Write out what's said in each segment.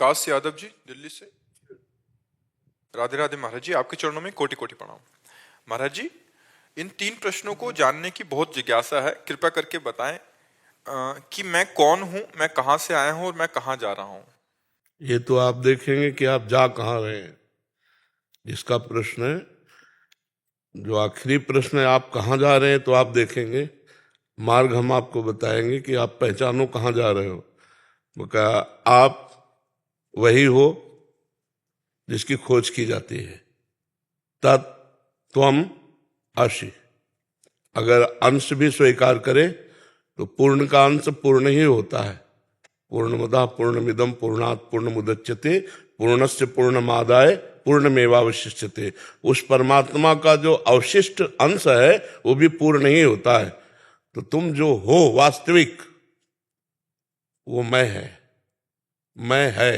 विकास यादव जी दिल्ली से। राधे राधे महाराज जी, आपके चरणों में कोटि कोटि प्रणाम। महाराज जी, इन 3 प्रश्नों को जानने की बहुत जिज्ञासा है, कृपया करके बताएं कि मैं कौन हूं, मैं कहां से आया हूं और मैं कहां जा रहा हूं। ये तो आप देखेंगे कि आप जा कहाँ रहे हैं। इसका प्रश्न है, जो आखिरी प्रश्न है आप कहाँ जा रहे हैं, तो आप देखेंगे मार्ग हम आपको बताएंगे कि आप पहचानो कहाँ जा रहे हो। वो कहा आप वही हो जिसकी खोज की जाती है। तत्त्वम् असि। अगर अंश भी स्वीकार करे तो पूर्ण का अंश पूर्ण ही होता है। पूर्णमदः पूर्णमिदं पूर्णात् पूर्णमुदच्यते पूर्णस्य पूर्णमादाय पूर्णमेवावशिष्यते। उस परमात्मा का जो अवशिष्ट अंश है वो भी पूर्ण ही होता है। तो तुम जो हो वास्तविक, वो मैं है, मैं है,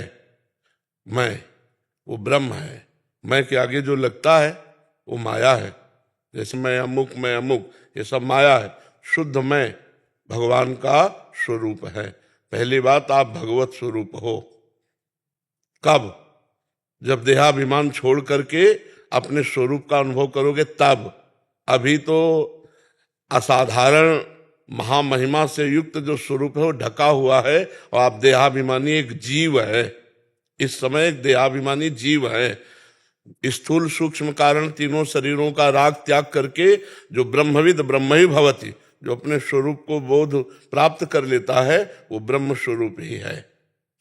मैं वो ब्रह्म है। मैं के आगे जो लगता है वो माया है। जैसे मैं अमुक, ये सब माया है। शुद्ध मैं भगवान का स्वरूप है। पहली बात, आप भगवत स्वरूप हो। कब? जब देहाभिमान छोड़ करके अपने स्वरूप का अनुभव करोगे तब। अभी तो असाधारण महामहिमा से युक्त जो स्वरूप है वो ढका हुआ है और आप देहाभिमानी एक जीव है। इस समय एक देहाभिमानी जीव है। स्थूल सूक्ष्म कारण तीनों शरीरों का राग त्याग करके जो ब्रह्मविद ब्रह्म ही भवति, जो अपने स्वरूप को बोध प्राप्त कर लेता है वो ब्रह्म स्वरूप ही है।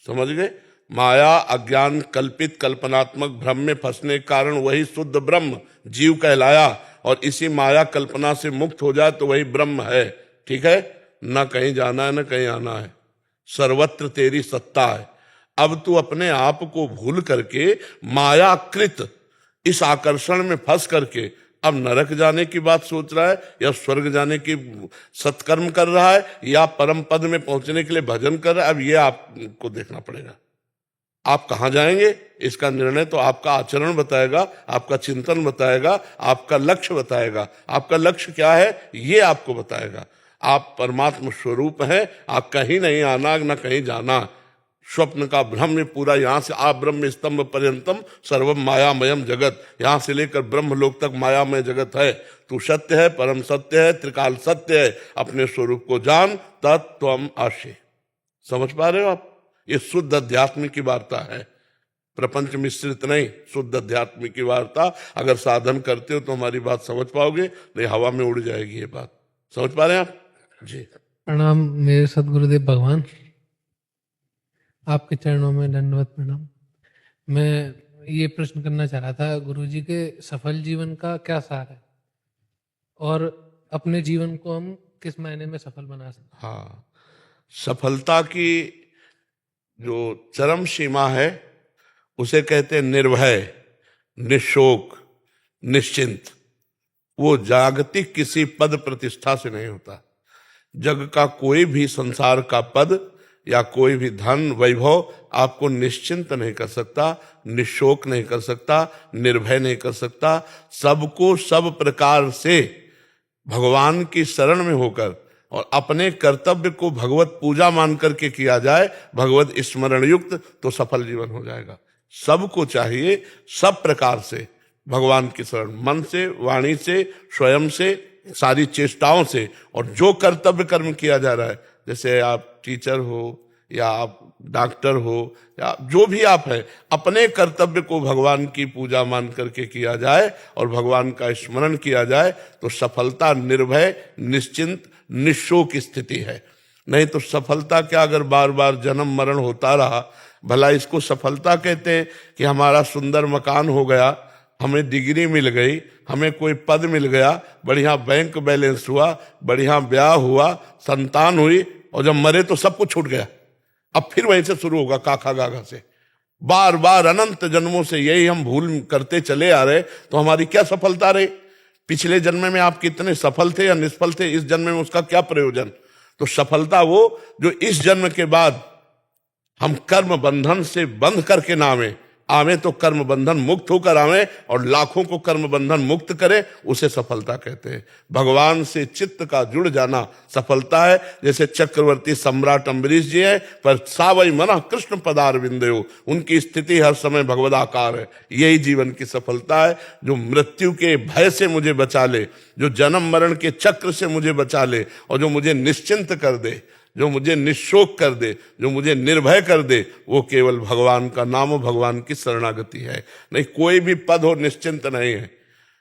समझ गए? माया अज्ञान कल्पित कल्पनात्मक भ्रम में फंसने के कारण वही शुद्ध ब्रह्म जीव कहलाया, और इसी माया कल्पना से मुक्त हो जाए तो वही ब्रह्म है। ठीक है? न कहीं जाना है न कहीं आना है, सर्वत्र तेरी सत्ता है। अब तू अपने आप को भूल करके मायाकृत इस आकर्षण में फंस करके अब नरक जाने की बात सोच रहा है, या स्वर्ग जाने की सत्कर्म कर रहा है, या परम पद में पहुंचने के लिए भजन कर रहा है। अब ये आपको देखना पड़ेगा, आप कहां जाएंगे इसका निर्णय तो आपका आचरण बताएगा, आपका चिंतन बताएगा, आपका लक्ष्य बताएगा। आपका लक्ष्य क्या है ये आपको बताएगा। आप परमात्मा स्वरूप हैं, आप कहीं नहीं आना न कहीं जाना। स्वप्न का भ्रम में पूरा, यहां से आप ब्रह्म स्तंभ पर्यंतम सर्वम मायामयम जगत, यहां से लेकर ब्रह्मलोक तक मायामय जगत है। तू सत्य है, परम सत्य है, त्रिकाल सत्य है। अपने स्वरूप को जान, तत्त्वम् असि। समझ पा रहे हो आप? ये शुद्ध अध्यात्म की वार्ता है, प्रपंच मिश्रित नहीं, शुद्ध अध्यात्म की वार्ता। अगर साधन करते हो तो हमारी बात समझ पाओगे, नहीं हवा में उड़ जाएगी ये बात। समझ पा रहे हैं आप? जी प्रणाम मेरे सदगुरुदेव भगवान, आपके चरणों में दंडवत प्रणाम। मैं ये प्रश्न करना चाह रहा था, गुरुजी के सफल जीवन का क्या सार है और अपने जीवन को हम किस मायने में सफल बना सकते हैं? हाँ, सफलता की जो चरम सीमा है उसे कहते हैं निर्भय, निशोक, निश्चिंत। वो जागतिक किसी पद प्रतिष्ठा से नहीं होता। जग का कोई भी संसार का पद या कोई भी धन वैभव आपको निश्चिंत नहीं कर सकता, निशोक नहीं कर सकता, निर्भय नहीं कर सकता। सबको सब प्रकार से भगवान की शरण में होकर और अपने कर्तव्य को भगवत पूजा मान करके किया जाए, भगवत स्मरण युक्त, तो सफल जीवन हो जाएगा। सबको चाहिए सब प्रकार से भगवान की शरण, मन से, वाणी से, स्वयं से, सारी चेष्टाओं से। और जो कर्तव्य कर्म किया जा रहा है, जैसे आप टीचर हो या आप डॉक्टर हो या जो भी आप हैं, अपने कर्तव्य को भगवान की पूजा मान करके किया जाए और भगवान का स्मरण किया जाए तो सफलता निर्भय, निश्चिंत, निशोक स्थिति है। नहीं तो सफलता क्या, अगर बार बार जन्म मरण होता रहा, भला इसको सफलता कहते हैं कि हमारा सुंदर मकान हो गया, हमें डिग्री मिल गई, हमें कोई पद मिल गया, बढ़िया बैंक बैलेंस हुआ, बढ़िया ब्याह हुआ, संतान हुई, और जब मरे तो सब कुछ छूट गया। अब फिर वहीं से शुरू होगा काका गागा से। बार बार अनंत जन्मों से यही हम भूल करते चले आ रहे, तो हमारी क्या सफलता रही? पिछले जन्म में आप कितने सफल थे या निष्फल थे, इस जन्म में उसका क्या प्रयोजन? तो सफलता वो जो इस जन्म के बाद हम कर्म बंधन से बंध करके ना आवे, आवे तो कर्म बंधन मुक्त होकर आवे और लाखों को कर्म बंधन मुक्त करे, उसे सफलता कहते हैं। भगवान से चित्त का जुड़ जाना सफलता है। जैसे चक्रवर्ती सम्राट अम्बरीश जी है, पर सावई मना कृष्ण पदार विंदयो, उनकी स्थिति हर समय भगवदाकार है। यही जीवन की सफलता है। जो मृत्यु के भय से मुझे बचा ले, जो जन्म मरण के चक्र से मुझे बचा ले, और जो मुझे निश्चिंत कर दे, जो मुझे निशोक कर दे, जो मुझे निर्भय कर दे, वो केवल भगवान का नाम हो, भगवान की शरणागति है। नहीं कोई भी पद हो निश्चिंत नहीं है।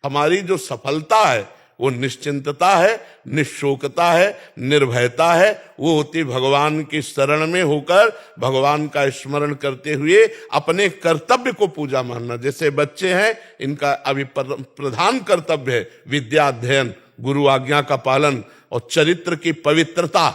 हमारी जो सफलता है वो निश्चिंतता है, निशोकता है, निर्भयता है। वो होती भगवान की शरण में होकर भगवान का स्मरण करते हुए अपने कर्तव्य को पूजा मानना। जैसे बच्चे हैं, इनका अभी प्रधान कर्तव्य है विद्या अध्ययन, गुरु आज्ञा का पालन और चरित्र की पवित्रता।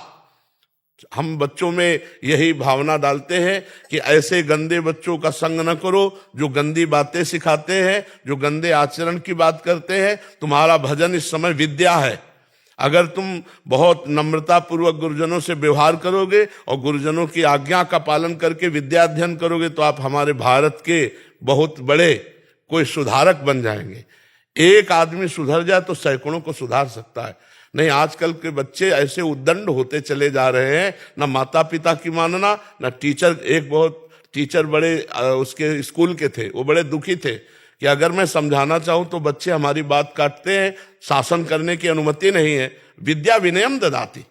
हम बच्चों में यही भावना डालते हैं कि ऐसे गंदे बच्चों का संग न करो जो गंदी बातें सिखाते हैं, जो गंदे आचरण की बात करते हैं। तुम्हारा भजन इस समय विद्या है। अगर तुम बहुत नम्रता पूर्वक गुरुजनों से व्यवहार करोगे और गुरुजनों की आज्ञा का पालन करके विद्या अध्ययन करोगे, तो आप हमारे भारत के बहुत बड़े कोई सुधारक बन जाएंगे। एक आदमी सुधर जाए तो सैकड़ों को सुधार सकता है। नहीं, आजकल के बच्चे ऐसे उद्दंड होते चले जा रहे हैं, ना माता पिता की मानना, ना टीचर। एक बहुत टीचर बड़े उसके स्कूल के थे, वो बड़े दुखी थे कि अगर मैं समझाना चाहूं तो बच्चे हमारी बात काटते हैं, शासन करने की अनुमति नहीं है। विद्या विनयम ददाति,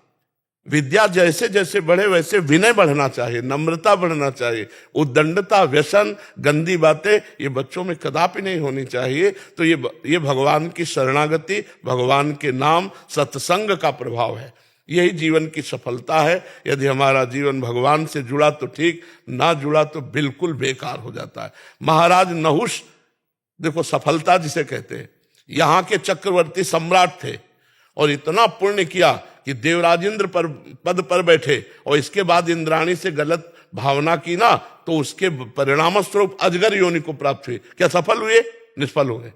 विद्या जैसे जैसे बढ़े वैसे विनय बढ़ना चाहिए, नम्रता बढ़ना चाहिए। उद्दंडता, व्यसन, गंदी बातें ये बच्चों में कदापि नहीं होनी चाहिए। तो ये भगवान की शरणागति, भगवान के नाम, सत्संग का प्रभाव है। यही जीवन की सफलता है। यदि हमारा जीवन भगवान से जुड़ा तो ठीक, ना जुड़ा तो बिल्कुल बेकार हो जाता है। महाराज नहुष, देखो सफलता जिसे कहते हैं, यहाँ के चक्रवर्ती सम्राट थे और इतना पुण्य किया कि देवराजेंद्र पर पद पर बैठे, और इसके बाद इंद्राणी से गलत भावना की ना, तो उसके परिणाम स्वरूप अजगर योनि को प्राप्त हुए। क्या सफल हुए? निष्फल हो गए।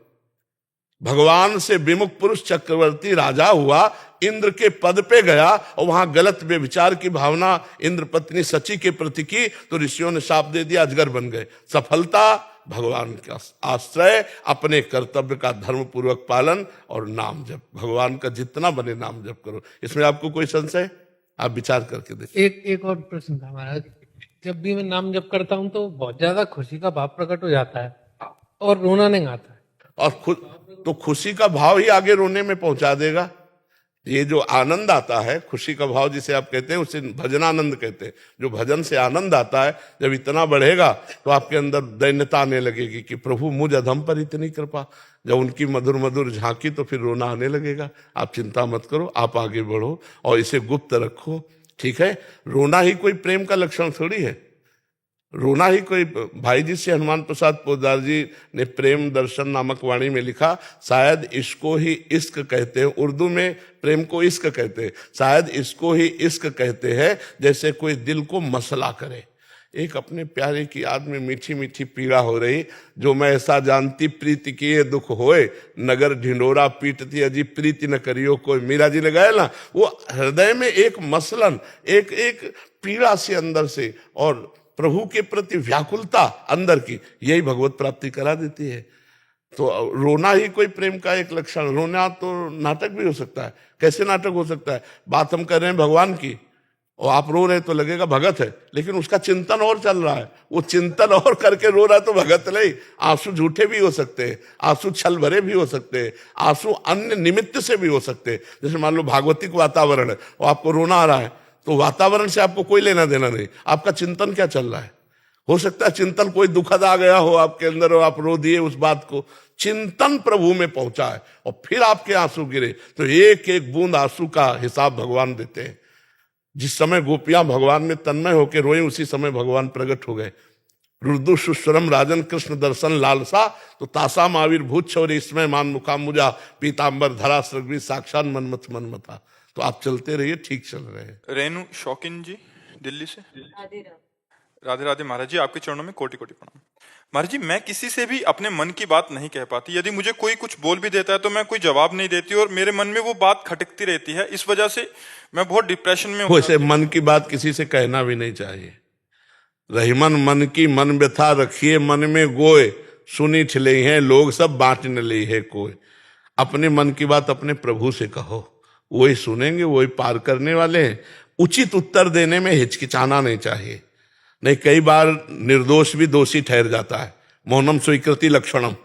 भगवान से विमुख पुरुष चक्रवर्ती राजा हुआ, इंद्र के पद पे गया और वहां गलत व्यभिचार की भावना इंद्र पत्नी सची के प्रति की, तो ऋषियों ने शाप दे दिया, अजगर बन गए। सफलता भगवान का आश्रय, अपने कर्तव्य का धर्म पूर्वक पालन और नाम जप। भगवान का जितना बने नाम जप करो। इसमें आपको कोई संशय? आप विचार करके देखिए। एक और प्रश्न था महाराज। जब भी मैं नाम जप करता हूँ तो बहुत ज्यादा खुशी का भाव प्रकट हो जाता है और रोना नहीं आता है। और तो खुशी का भाव ही आगे रोने में पहुंचा देगा। ये जो आनंद आता है, खुशी का भाव जिसे आप कहते हैं, उसे भजनानंद कहते हैं। जो भजन से आनंद आता है, जब इतना बढ़ेगा तो आपके अंदर दैन्यता आने लगेगी कि प्रभु मुझ अधम पर इतनी कृपा। जब उनकी मधुर मधुर झांकी तो फिर रोना आने लगेगा। आप चिंता मत करो, आप आगे बढ़ो और इसे गुप्त रखो, ठीक है। रोना ही कोई प्रेम का लक्षण थोड़ी है। रोना ही कोई, भाई जी से हनुमान प्रसाद पोद्दार जी ने प्रेम दर्शन नामक वाणी में लिखा, शायद इसको ही इश्क कहते हैं। उर्दू में प्रेम को इश्क कहते हैं, शायद इसको ही इश्क कहते हैं। जैसे कोई दिल को मसला करे, एक अपने प्यारे की याद में मीठी मीठी पीड़ा हो रही, जो मैं ऐसा जानती प्रीति किए दुख होए, नगर ढिंडोरा पीटती अजी प्रीति न करियो कोई। मीरा जी ने गाया ना, वो हृदय में एक मसलन, एक पीड़ा से अंदर से, और प्रभु के प्रति व्याकुलता अंदर की, यही भगवत प्राप्ति करा देती है। तो रोना ही कोई प्रेम का एक लक्षण। रोना तो नाटक भी हो सकता है। कैसे नाटक हो सकता है? बात हम कर रहे हैं भगवान की और आप रो रहे तो लगेगा भगत है, लेकिन उसका चिंतन और चल रहा है। वो चिंतन और करके रो रहा है तो भगत नहीं। आंसू झूठे भी हो सकते हैं, आंसू छल भरे भी हो सकते हैं, आंसू अन्य निमित्त से भी हो सकते हैं। जैसे मान लो भागवतिक वातावरण है और आपको रोना आ रहा है, तो वातावरण से आपको कोई लेना देना नहीं, आपका चिंतन क्या चल रहा है। हो सकता है चिंतन कोई दुखद आ गया हो आपके अंदर और आप रो दिए उस बात को। चिंतन प्रभु में पहुंचा है और फिर आपके आंसू गिरे, तो एक एक बूंद आंसू का हिसाब भगवान देते हैं। जिस समय गोपियां भगवान में तन्मय होकर रोई, उसी समय भगवान प्रकट हो गए। रुद्र सुस्वरम राजन कृष्ण दर्शन लालसा, तो तासाम आविर्भूत छौरी इसमें मान मुकाम मुजा पीताम्बर धरा सृग्वी साक्षात मनमथ मनमथा। तो आप चलते रहिए, ठीक चल रहे हैं। रेणु शौकिन जी दिल्ली से। राधे राधे महाराज जी, आपके चरणों में कोटि कोटि प्रणाम। महाराज जी, मैं किसी से भी अपने मन की बात नहीं कह पाती। यदि मुझे कोई कुछ बोल भी देता है तो मैं कोई जवाब नहीं देती और मेरे मन में वो बात खटकती रहती है। इस वजह से मैं बहुत डिप्रेशन में हूँ। वैसे मन की बात किसी से कहना भी नहीं चाहिए। रहीमन मन की मन व्यथा रखिए मन में गोय, सुनी छिले हैं लोग सब बांट न ले है कोई। अपने मन की बात अपने प्रभु से कहो, वही सुनेंगे, वही पार करने वाले हैं। उचित उत्तर देने में हिचकिचाना नहीं चाहिए, नहीं कई बार निर्दोष भी दोषी ठहर जाता है। मौनम स्वीकृति लक्षणम,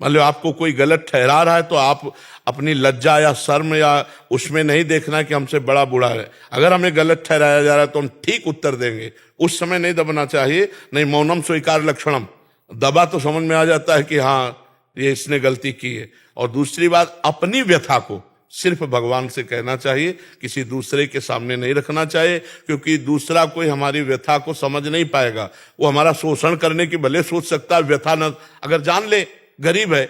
मान लो आपको कोई गलत ठहरा रहा है तो आप अपनी लज्जा या शर्म या उसमें नहीं देखना कि हमसे बड़ा बुरा है। अगर हमें गलत ठहराया जा रहा है तो हम ठीक उत्तर देंगे, उस समय नहीं दबना चाहिए। नहीं, मौनम स्वीकार लक्षणम, दबा तो समझ में आ जाता है कि हाँ ये इसने गलती की है। और दूसरी बात, अपनी व्यथा को सिर्फ भगवान से कहना चाहिए, किसी दूसरे के सामने नहीं रखना चाहिए, क्योंकि दूसरा कोई हमारी व्यथा को समझ नहीं पाएगा। वो हमारा शोषण करने की भले सोच सकता है, व्यथा न अगर जान ले गरीब है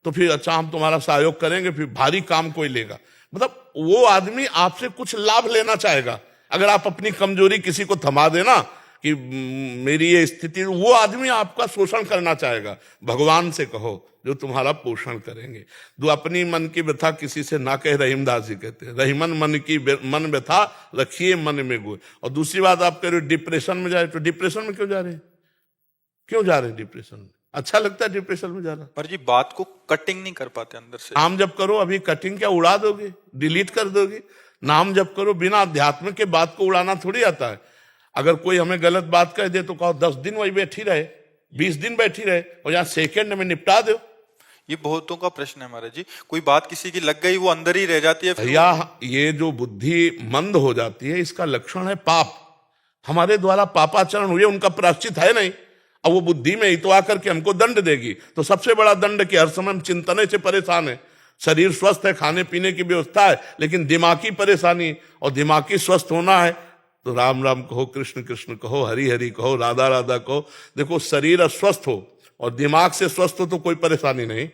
तो फिर अच्छा हम तुम्हारा सहयोग करेंगे, फिर भारी काम कोई लेगा। मतलब वो आदमी आपसे कुछ लाभ लेना चाहेगा। अगर आप अपनी कमजोरी किसी को थमा देना कि मेरी ये स्थिति, वो आदमी आपका शोषण करना चाहेगा। भगवान से कहो जो तुम्हारा पोषण करेंगे। दो, अपनी मन की व्यथा किसी से ना कहे, रहीमदास जी कहते हैं, रहीमन मन की मन व्यथा रखिए मन में गोय। और दूसरी बात, आप कह रहे हो डिप्रेशन में जाए, तो डिप्रेशन में क्यों जा रहे हैं? क्यों जा रहे हैं डिप्रेशन में? अच्छा लगता है डिप्रेशन में जाना? पर जी बात को कटिंग नहीं कर पाते अंदर से। नाम जप करो, अभी कटिंग क्या उड़ा दोगे, डिलीट कर दोगे? नाम जप करो, बिना अध्यात्म के बात को उड़ाना थोड़ी आता है। अगर कोई हमें गलत बात कह दे तो कहो 10 दिन वही बैठी रहे, 20 दिन बैठी रहे, और यहाँ सेकेंड में निपटा दो। ये बहुतों का प्रश्न है महाराज जी, कोई बात किसी की लग गई वो अंदर ही रह जाती है। भैया ये जो बुद्धि मंद हो जाती है इसका लक्षण है पाप। हमारे द्वारा पापाचरण हुए, उनका प्रायश्चित है नहीं, अब वो बुद्धि में ही तो आकर के हमको दंड देगी। तो सबसे बड़ा दंड कि हर समय हम चिंतने से परेशान है। शरीर स्वस्थ है, खाने पीने की व्यवस्था है, लेकिन दिमागी परेशानी, और दिमागी स्वस्थ होना है तो राम राम कहो, कृष्ण कृष्ण कहो, हरि हरि कहो, राधा राधा कहो। देखो, शरीर अस्वस्थ हो और दिमाग से स्वस्थ हो तो कोई परेशानी नहीं।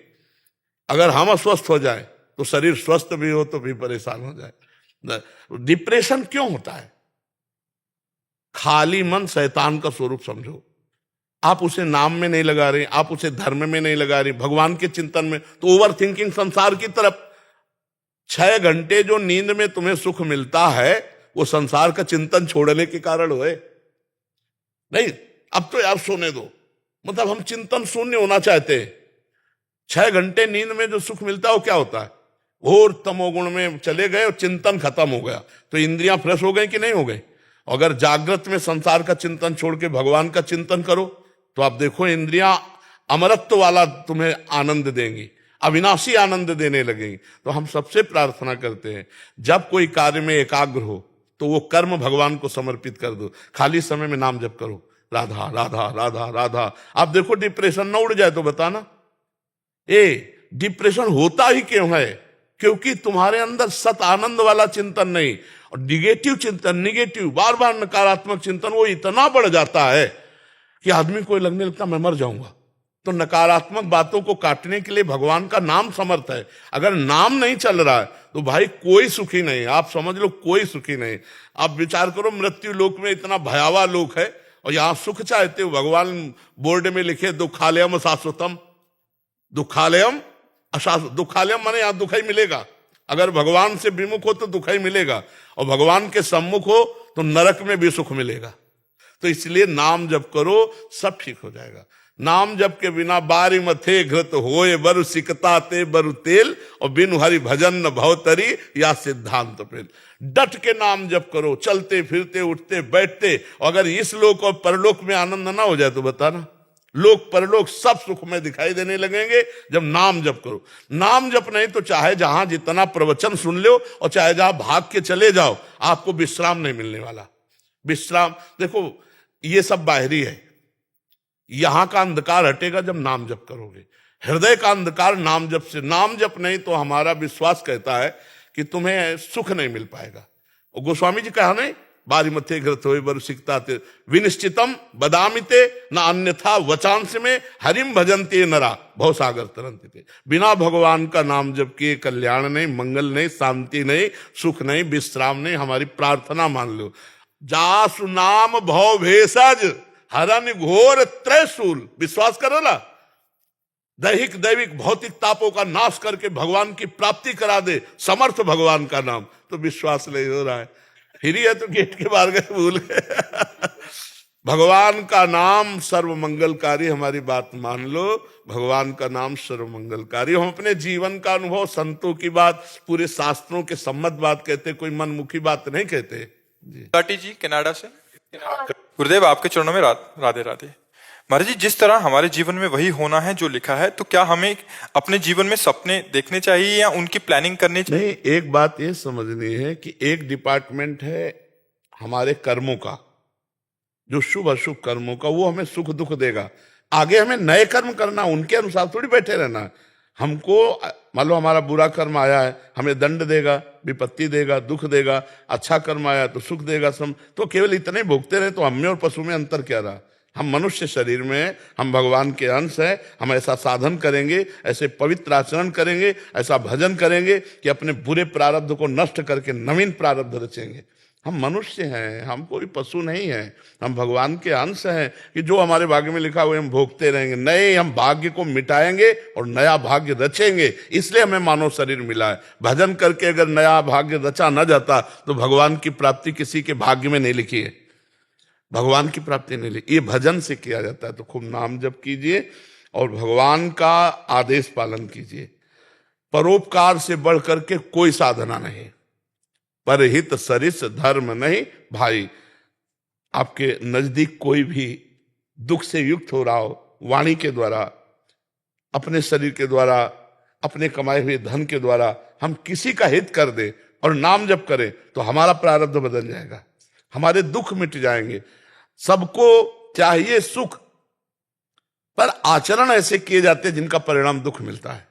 अगर हम अस्वस्थ हो जाए तो शरीर स्वस्थ भी हो तो भी परेशान हो जाए। डिप्रेशन क्यों होता है? खाली मन शैतान का स्वरूप समझो। आप उसे नाम में नहीं लगा रहे, आप उसे धर्म में नहीं लगा रहे, भगवान के चिंतन में, तो ओवर थिंकिंग संसार की तरफ। 6 घंटे जो नींद में तुम्हें सुख मिलता है वो संसार का चिंतन छोड़ने के कारण हुए नहीं। अब तो यार सोने दो, मतलब हम चिंतन शून्य होना चाहते हैं। 6 घंटे नींद में जो सुख मिलता है वो क्या होता है? घोर तमोगुण में चले गए और चिंतन खत्म हो गया, तो इंद्रियां फ्रेश हो गई कि नहीं हो गई? अगर जागृत में संसार का चिंतन छोड़ के भगवान का चिंतन करो तो आप देखो इंद्रियां अमरत्व वाला तुम्हें आनंद देंगी, अविनाशी आनंद देने लगेंगी। तो हम सबसे प्रार्थना करते हैं, जब कोई कार्य में एकाग्र हो तो वो कर्म भगवान को समर्पित कर दो। खाली समय में नाम जप करो, राधा राधा राधा राधा। आप देखो डिप्रेशन न उड़ जाए तो बताना। डिप्रेशन होता ही क्यों है? क्योंकि तुम्हारे अंदर सत आनंद वाला चिंतन नहीं, और निगेटिव चिंतन, निगेटिव बार बार नकारात्मक चिंतन वो इतना बढ़ जाता है कि आदमी को लगने लगता मैं मर जाऊंगा। तो नकारात्मक बातों को काटने के लिए भगवान का नाम समर्थ है। अगर नाम नहीं चल रहा है तो भाई कोई सुखी नहीं, आप समझ लो कोई सुखी नहीं। आप विचार करो, मृत्यु लोक में इतना भयावह लोक है और यहां सुख चाहते हो। भगवान बोर्ड में लिखे दुखालयम शाश्वतम, दुखालयम अशाश्वत। दुखालयम माने यहां दुख ही मिलेगा। अगर भगवान से विमुख हो तो दुख ही मिलेगा, और भगवान के सम्मुख हो तो नरक में भी सुख मिलेगा। तो इसलिए नाम जप करो, सब ठीक हो जाएगा। नाम जप के बिना बारी मथे घृत होए बरु सिकता ते बरु तेल, और बिनु हरि भजन न भवतरी या सिद्धांत पेल। डट के नाम जप करो, चलते फिरते उठते बैठते। अगर इस लोक और परलोक में आनंद ना हो जाए तो बताना, लोक परलोक सब सुख में दिखाई देने लगेंगे जब नाम जप करो। नाम जप नहीं तो चाहे जहां जितना प्रवचन सुन लो और चाहे जहां भाग के चले जाओ, आपको विश्राम नहीं मिलने वाला। विश्राम देखो ये सब बाहरी है, यहां का अंधकार हटेगा जब नाम जप करोगे। हृदय का अंधकार नाम जप से। नाम जप नहीं तो हमारा विश्वास कहता है कि तुम्हें सुख नहीं मिल पाएगा। और गोस्वामी जी कहा नहीं, बारी मथे घृत होए बरु सिकता ते विनिश्चितम बदामिते न अन्यथा वचांस में हरिम भजनते नरा भव सागर तरंते। बिना भगवान का नाम जप किए कल्याण नहीं, मंगल नहीं, शांति नहीं, सुख नहीं, विश्राम नहीं। हमारी प्रार्थना मान लो, जासु नाम भव भेषज हरन घोर त्रैशूल। विश्वास करो ना, दैहिक दैविक भौतिक तापों का नाश करके भगवान की प्राप्ति करा दे समर्थ भगवान का नाम। तो विश्वास नहीं हो रहा है, फिर है तो गेट के बाहर गए भूल गए। भगवान का नाम सर्व मंगलकारी, हमारी बात मान लो, भगवान का नाम सर्व मंगलकारी। हम अपने जीवन का अनुभव, संतों की बात, पूरे शास्त्रों के सम्मत बात कहते, कोई मनमुखी बात नहीं कहते जी। काटी जी कनाडा से। गुरुदेव आपके चरणों में राधे राधे। महाराज जी, जिस तरह हमारे जीवन में वही होना है जो लिखा है, तो क्या हमें अपने जीवन में सपने देखने चाहिए या उनकी प्लानिंग करनी चाहिए? नहीं, एक बात ये समझनी है कि एक डिपार्टमेंट है हमारे कर्मों का, जो शुभ अशुभ कर्मों का, वो हमें सुख दुख देगा। आगे हमें नए कर्म करना, उनके अनुसार थोड़ी बैठे रहना। हमको मान लो हमारा बुरा कर्म आया है, हमें दंड देगा, विपत्ति देगा, दुख देगा। अच्छा कर्म आया तो सुख देगा। तो केवल इतने भोगते रहे तो हम में और पशु में अंतर क्या रहा? हम मनुष्य शरीर में, हम भगवान के अंश हैं। हम ऐसा साधन करेंगे, ऐसे पवित्र आचरण करेंगे, ऐसा भजन करेंगे कि अपने बुरे प्रारब्ध को नष्ट करके नवीन प्रारब्ध रचेंगे। हम मनुष्य हैं, हम कोई पशु नहीं हैं। हम भगवान के अंश हैं कि जो हमारे भाग्य में लिखा हुआ हम भोगते रहेंगे। नए हम भाग्य को मिटाएंगे और नया भाग्य रचेंगे। इसलिए हमें मानव शरीर मिला है। भजन करके अगर नया भाग्य रचा न जाता तो भगवान की प्राप्ति किसी के भाग्य में नहीं लिखी है। भगवान की प्राप्ति नहीं लिखी, ये भजन से किया जाता है। तो खूब नाम जप कीजिए और भगवान का आदेश पालन कीजिए। परोपकार से बढ़ करके कोई साधना नहीं। परहित सरिस धर्म नहीं भाई। आपके नजदीक कोई भी दुख से युक्त हो रहा हो, वाणी के द्वारा, अपने शरीर के द्वारा, अपने कमाए हुए धन के द्वारा हम किसी का हित कर दे और नाम जप करें तो हमारा प्रारब्ध बदल जाएगा, हमारे दुख मिट जाएंगे। सबको चाहिए सुख, पर आचरण ऐसे किए जाते हैं जिनका परिणाम दुख मिलता है।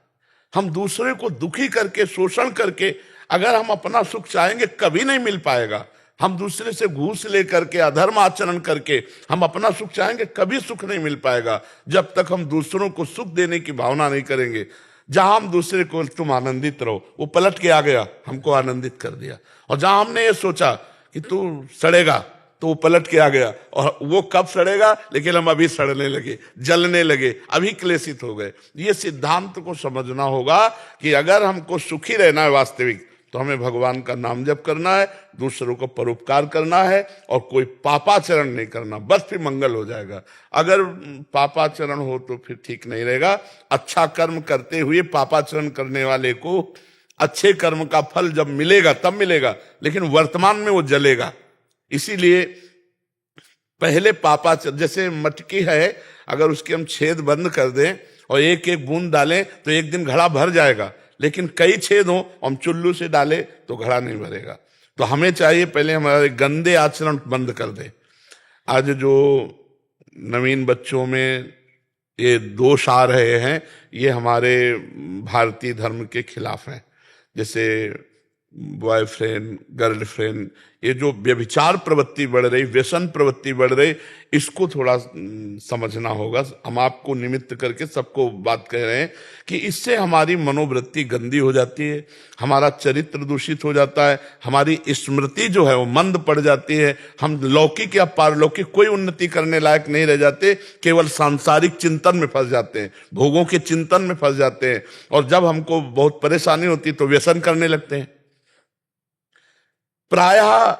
हम दूसरे को दुखी करके, शोषण करके अगर हम अपना सुख चाहेंगे कभी नहीं मिल पाएगा। हम दूसरे से घूस लेकर के, अधर्म आचरण करके हम अपना सुख चाहेंगे कभी सुख नहीं मिल पाएगा, जब तक हम दूसरों को सुख देने की भावना नहीं करेंगे। जहां हम दूसरे को तुम आनंदित रहो, वो पलट के आ गया, हमको आनंदित कर दिया। और जहां हमने ये सोचा कि तू सड़ेगा, तो वो पलट के आ गया। और वो कब सड़ेगा, लेकिन हम अभी सड़ने लगे, जलने लगे, अभी क्लेशित हो गए। ये सिद्धांत को समझना होगा कि अगर हमको सुखी रहना है वास्तविक, तो हमें भगवान का नाम जप करना है, दूसरों को परोपकार करना है और कोई पापाचरण नहीं करना, बस फिर मंगल हो जाएगा। अगर पापाचरण हो तो फिर ठीक नहीं रहेगा। अच्छा कर्म करते हुए पापाचरण करने वाले को अच्छे कर्म का फल जब मिलेगा तब मिलेगा, लेकिन वर्तमान में वो जलेगा। इसीलिए पहले पापाचरण, जैसे मटकी है, अगर उसके हम छेद बंद कर दें और एक एक बूंद डालें तो एक दिन घड़ा भर जाएगा, लेकिन कई छेद हो, हम चुल्लू से डाले तो घड़ा नहीं भरेगा। तो हमें चाहिए पहले हमारे गंदे आचरण बंद कर दे। आज जो नवीन बच्चों में ये दोष आ रहे हैं, ये हमारे भारतीय धर्म के खिलाफ हैं। जैसे बॉयफ्रेंड, गर्लफ्रेंड, ये जो व्यभिचार प्रवृत्ति बढ़ रही, व्यसन प्रवृत्ति बढ़ रही, इसको थोड़ा समझना होगा। हम आपको निमित्त करके सबको बात कह रहे हैं कि इससे हमारी मनोवृत्ति गंदी हो जाती है, हमारा चरित्र दूषित हो जाता है, हमारी स्मृति जो है वो मंद पड़ जाती है। हम लौकिक या पारलौकिक कोई उन्नति करने लायक नहीं रह जाते, केवल सांसारिक चिंतन में फंस जाते हैं, भोगों के चिंतन में फंस जाते हैं। और जब हमको बहुत परेशानी होती तो व्यसन करने लगते हैं। प्रायः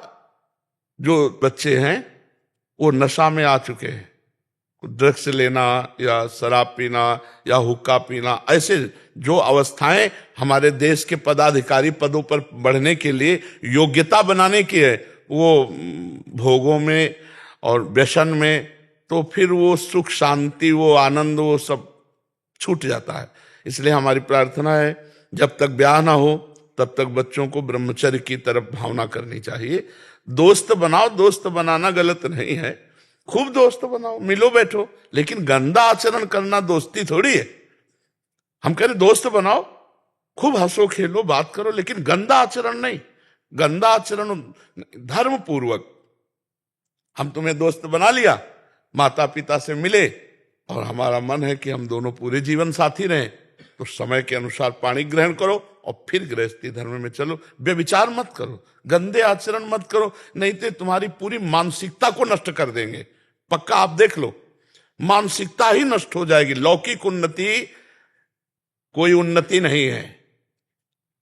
जो बच्चे हैं वो नशा में आ चुके हैं। ड्रग्स लेना या शराब पीना या हुक्का पीना, ऐसे जो अवस्थाएं हमारे देश के पदाधिकारी पदों पर बढ़ने के लिए योग्यता बनाने की है, वो भोगों में और व्यसन में, तो फिर वो सुख शांति, वो आनंद, वो सब छूट जाता है। इसलिए हमारी प्रार्थना है, जब तक ब्याह ना हो तब तक बच्चों को ब्रह्मचर्य की तरफ भावना करनी चाहिए। दोस्त बनाओ, दोस्त बनाना गलत नहीं है, खूब दोस्त बनाओ, मिलो बैठो, लेकिन गंदा आचरण करना दोस्ती थोड़ी है। हम कह रहे दोस्त बनाओ, खूब हंसो खेलो बात करो, लेकिन गंदा आचरण नहीं। गंदा आचरण धर्म पूर्वक, हम तुम्हें दोस्त बना लिया, माता पिता से मिले और हमारा मन है कि हम दोनों पूरे जीवन साथी रहें, तो समय के अनुसार पाणी ग्रहण करो और फिर गृहस्थी धर्म में चलो। व्यभिचार मत करो, गंदे आचरण मत करो, नहीं तो तुम्हारी पूरी मानसिकता को नष्ट कर देंगे। पक्का आप देख लो, मानसिकता ही नष्ट हो जाएगी। लौकिक उन्नति कोई उन्नति नहीं है।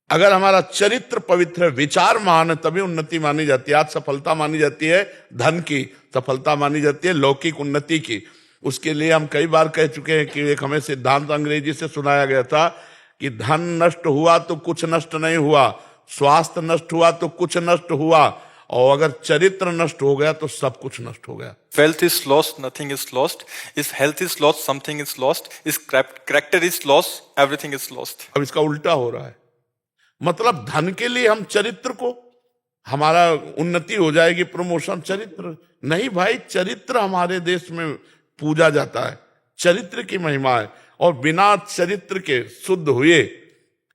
अगर हमारा चरित्र पवित्र है, विचार महान है, तभी उन्नति मानी जाती है। आज सफलता मानी जाती है धन की, सफलता मानी जाती है लौकिक उन्नति की। उसके लिए हम कई बार कह चुके हैं कि एक हमें सिद्धांत अंग्रेजी से सुनाया गया था कि धन नष्ट हुआ तो कुछ नष्ट नहीं हुआ, स्वास्थ्य नष्ट हुआ तो कुछ नष्ट हुआ, और अगर चरित्र नष्ट हो गया तो सब कुछ नष्ट हो गया। Wealth is lost, nothing is lost. If health is lost, something is lost. If character is lost, everything is lost. अब इसका उल्टा हो रहा है, मतलब धन के लिए हम चरित्र को, हमारा उन्नति हो जाएगी, प्रमोशन, चरित्र नहीं भाई। चरित्र हमारे देश में पूजा जाता है, चरित्र की महिमा है, और बिना चरित्र के शुद्ध हुए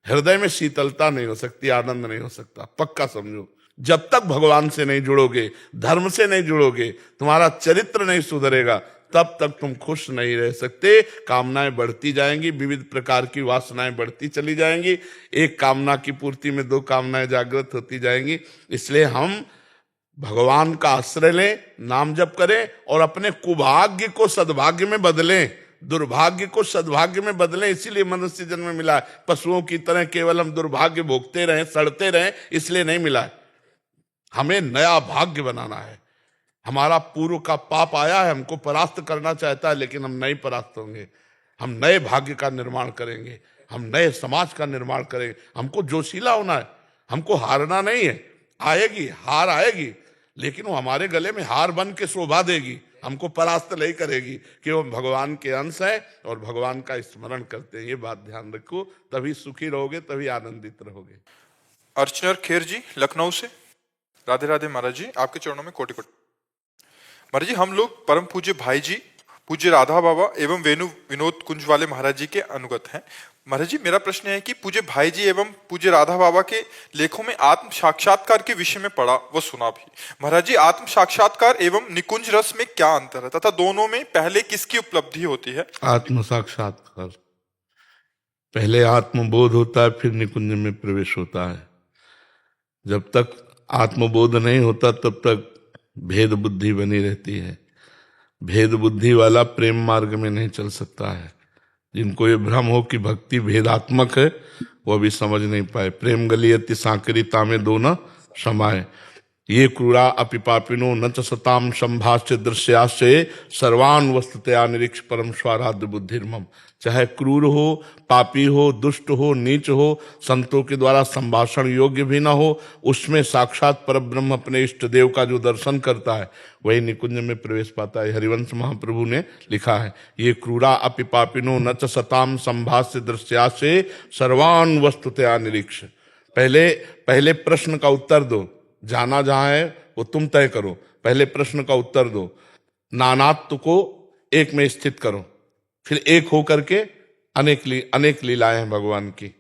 हृदय में शीतलता नहीं हो सकती, आनंद नहीं हो सकता। पक्का समझो, जब तक भगवान से नहीं जुड़ोगे, धर्म से नहीं जुड़ोगे, तुम्हारा चरित्र नहीं सुधरेगा, तब तक तुम खुश नहीं रह सकते। कामनाएं बढ़ती जाएंगी, विविध प्रकार की वासनाएं बढ़ती चली जाएंगी, एक कामना की पूर्ति में दो कामनाएं जागृत होती जाएंगी। इसलिए हम भगवान का आश्रय लें, नाम जप करें, और अपने कुभाग्य को सद्भाग्य में बदलें, दुर्भाग्य को सद्भाग्य में बदलें। इसीलिए मनुष्य जन्म में मिला है। पशुओं की तरह केवल हम दुर्भाग्य भोगते रहें, सड़ते रहें, इसलिए नहीं मिला है। हमें नया भाग्य बनाना है। हमारा पूर्व का पाप आया है, हमको परास्त करना चाहता है, लेकिन हम नहीं परास्त होंगे। हम नए भाग्य का निर्माण करेंगे, हम नए समाज का निर्माण करेंगे। हमको जोशीला होना है, हमको हारना नहीं है। आएगी हार, आएगी, लेकिन वो हमारे गले में हार बन के शोभा देगी, हमको परास्त नहीं करेगी, कि वो भगवान के अंश है और भगवान का स्मरण करते हैं। ये बात ध्यान रखो, तभी सुखी रहोगे, तभी आनंदित रहोगे। अर्चनर खेर जी लखनऊ से, राधे राधे महाराज जी, आपके चरणों में कोटि कोटि। महाराज जी, हम लोग परम पूज्य भाई जी, पूज्य राधा बाबा एवं वेणु विनोद कुंज वाले महाराज जी के अनुगत हैं। महाराज जी, मेरा प्रश्न है कि पूज्य भाई जी एवं पूज्य राधा बाबा के लेखों में आत्म साक्षात्कार के विषय में पढ़ा व सुना भी। महाराज जी, आत्म साक्षात्कार एवं निकुंज रस में क्या अंतर है तथा दोनों में पहले किसकी उपलब्धि होती है? आत्म साक्षात्कार पहले आत्मबोध होता है, फिर निकुंज में प्रवेश होता है। जब तक आत्मबोध नहीं होता तब तक भेद बुद्धि बनी रहती है। भेद बुद्धि वाला प्रेम मार्ग में नहीं चल सकता है। जिनको ये भ्रम हो कि भक्ति भेदात्मक है, वो भी समझ नहीं पाए। प्रेम गलियति सांकरिता में दो न समाये, ये क्रूरा अपि पापिनो न च सताम संभाष्य दृश्याश्चये सर्वान वस्तुतया निरीक्ष परम स्वाराध्य बुद्धिर्मम। चाहे क्रूर हो, पापी हो, दुष्ट हो, नीच हो, संतों के द्वारा संभाषण योग्य भी ना हो, उसमें साक्षात परब्रह्म अपने इष्ट देव का जो दर्शन करता है वही निकुंज में प्रवेश पाता है। हरिवंश महाप्रभु ने लिखा है, ये क्रूरा अपि पापिनो न च सताम संभाष्य दृश्याश्चये सर्वान वस्तुतया निरीक्ष। पहले प्रश्न का उत्तर दो, जाना जहां है वो तुम तय करो। पहले प्रश्न का उत्तर दो, नानात्व को एक में स्थित करो, फिर एक होकर के अनेक लीलाएं हैं भगवान की।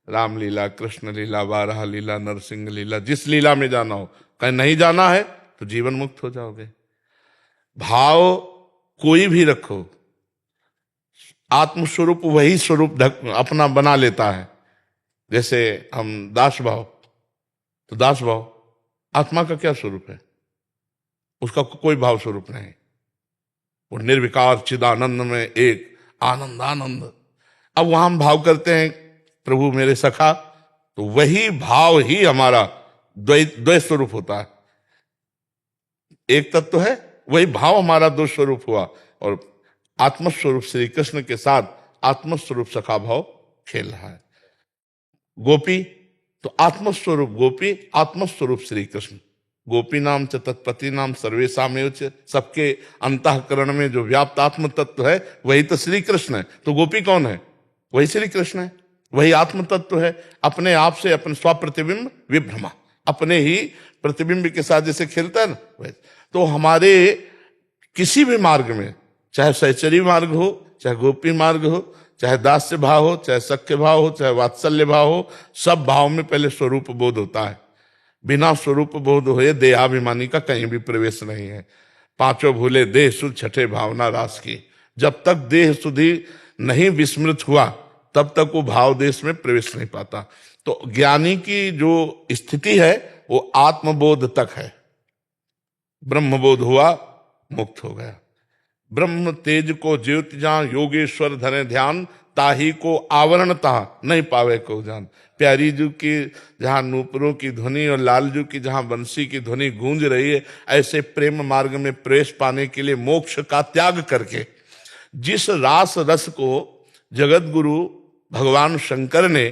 राम लीला, कृष्ण लीला, बारह लीला, नरसिंह लीला, जिस लीला में जाना हो। कहीं नहीं जाना है तो जीवन मुक्त हो जाओगे। भाव कोई भी रखो, आत्मस्वरूप वही स्वरूप अपना बना लेता है। जैसे हम दास भाव, तो दास भाव आत्मा का क्या स्वरूप है? उसका कोई भाव स्वरूप नहीं, वो निर्विकार चिदानंद में एक आनंद। अब वहां हम भाव करते हैं प्रभु मेरे सखा, तो वही भाव ही हमारा द्वैत स्वरूप होता है। एक तत्व है, वही भाव हमारा दो स्वरूप हुआ, और आत्मस्वरूप श्री कृष्ण के साथ आत्मस्वरूप सखा भाव खेल रहा है। गोपी तो आत्मस्वरूप गोपी, आत्मस्वरूप श्री कृष्ण। गोपी नाम च तत्पति नाम सर्वेशामेव च, सबके अंतःकरण में जो व्याप्त आत्म तत्व है वही तो श्री कृष्ण है। तो गोपी कौन है? वही श्री कृष्ण है, वही आत्म तत्व है। अपने आप से अपने स्वप्रतिबिंब विभ्रमा, अपने ही प्रतिबिंब के साथ जैसे खेलता है ना। तो हमारे किसी भी मार्ग में, चाहे सहचरी मार्ग हो, चाहे गोपी मार्ग हो, चाहे दास्य भाव हो, चाहे सख्य भाव हो, चाहे वात्सल्य भाव हो, सब भाव में पहले स्वरूप बोध होता है। बिना स्वरूप बोध हुए देहाभिमानी का कहीं भी प्रवेश नहीं है। पांचों भूले देह सुध छठे भावना रास की। जब तक देह सुधि नहीं विस्मृत हुआ तब तक वो भाव देश में प्रवेश नहीं पाता। तो ज्ञानी की जो स्थिति है वो आत्मबोध तक है। ब्रह्मबोध हुआ, मुक्त हो गया। ब्रह्म तेज को ज्योति जान, योगेश्वर धरे ध्यान, ताही को आवरण ता नहीं पावे को जान। प्यारी जी की जहां नूपुरों की ध्वनि और लाल जी की जहां बंसी की ध्वनि गूंज रही है, ऐसे प्रेम मार्ग में प्रवेश पाने के लिए मोक्ष का त्याग करके जिस रास रस को जगत गुरु भगवान शंकर ने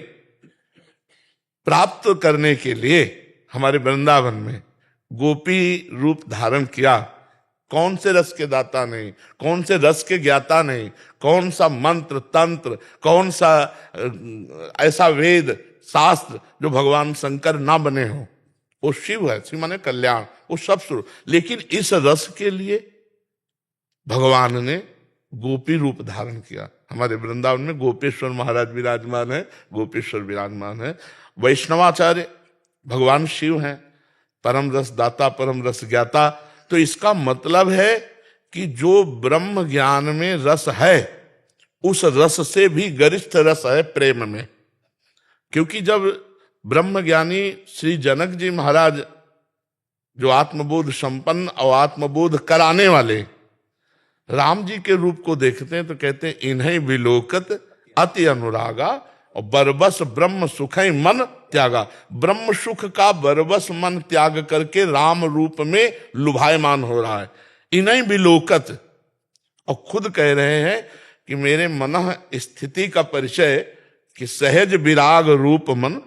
प्राप्त करने के लिए हमारे वृंदावन में गोपी रूप धारण किया, कौन से रस के दाता नहीं, कौन से रस के ज्ञाता नहीं, कौन सा मंत्र तंत्र, कौन सा ऐसा वेद शास्त्र जो भगवान शंकर ना बने हो। वो शिव है, शिव माने कल्याण, वो सब शुरू। लेकिन इस रस के लिए भगवान ने गोपी रूप धारण किया। हमारे वृंदावन में गोपेश्वर महाराज विराजमान है, गोपेश्वर विराजमान है। वैष्णवाचार्य भगवान शिव हैं, परम रस दाता, परम रस ज्ञाता। तो इसका मतलब है कि जो ब्रह्म ज्ञान में रस है, उस रस से भी गरिष्ठ रस है प्रेम में। क्योंकि जब ब्रह्म ज्ञानी श्री जनक जी महाराज जो आत्मबोध संपन्न और आत्मबोध कराने वाले राम जी के रूप को देखते हैं तो कहते हैं इन्हें विलोकत अति अनुरागा और बरबस ब्रह्म सुख मन त्यागा। ब्रह्म सुख का बरबस मन त्याग करके राम रूप में लुभायमान हो रहा है। इन्हें विलोकत, और खुद कह रहे हैं कि मेरे मन स्थिति का परिचय कि सहज विराग रूप मन,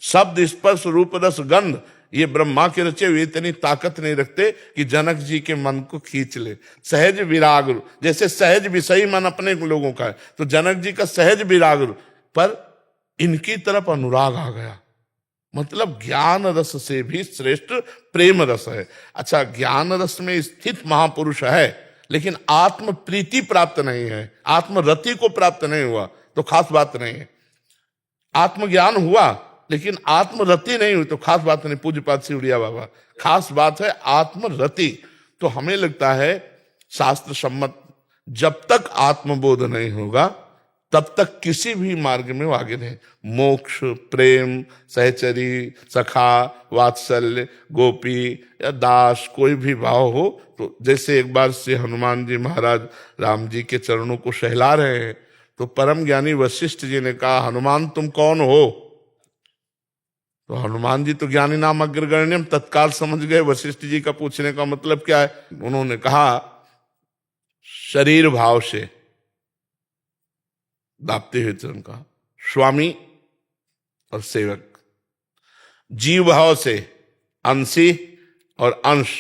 शब्द स्पर्श रूप रस गंध, ये ब्रह्मा के रचे हुए इतनी ताकत नहीं रखते कि जनक जी के मन को खींच ले। सहज विराग रूप, जैसे सहज विषयी मन अपने लोगों का है, तो जनक जी का सहज विराग रूप, पर इनकी तरफ अनुराग आ गया। मतलब ज्ञान रस से भी श्रेष्ठ प्रेम रस है। अच्छा, ज्ञान रस में स्थित महापुरुष है, लेकिन आत्म प्रीति प्राप्त नहीं है, आत्मरति को प्राप्त नहीं हुआ, तो खास बात नहीं है। आत्मज्ञान हुआ लेकिन आत्मरति नहीं हुई तो खास बात नहीं। पूज्यपाद सिवड़िया बाबा, खास बात है आत्मरति। तो हमें लगता है शास्त्र सम्मत जब तक आत्मबोध नहीं होगा तब तक किसी भी मार्ग में वो आगे नहीं। मोक्ष, प्रेम, सहचरी, सखा, वात्सल्य, गोपी या दास, कोई भी भाव हो, तो जैसे एक बार से हनुमान जी महाराज राम जी के चरणों को सहला रहे हैं तो परम ज्ञानी वशिष्ठ जी ने कहा, हनुमान तुम कौन हो? तो हनुमान जी तो ज्ञानी नाम अग्रगण्यम तत्काल समझ गए वशिष्ठ जी का पूछने का मतलब क्या है। उन्होंने कहा, शरीर भाव से दापते हुए चरण कहा, स्वामी और सेवक, जीव भाव से अंशी और अंश,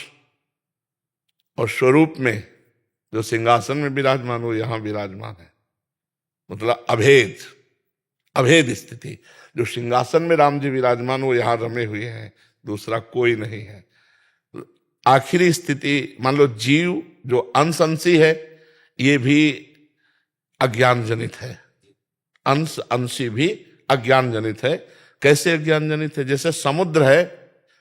और स्वरूप में जो सिंहासन में विराजमान हो यहां विराजमान है। मतलब अभेद, अभेद स्थिति। जो सिंहासन में राम जी विराजमान हो यहां रमे हुए हैं, दूसरा कोई नहीं है। आखिरी स्थिति मान लो जीव जो अंश अंशी है, ये भी अज्ञान जनित है। अंश अंशी भी अज्ञान जनित है। कैसे अज्ञान जनित है? जैसे समुद्र है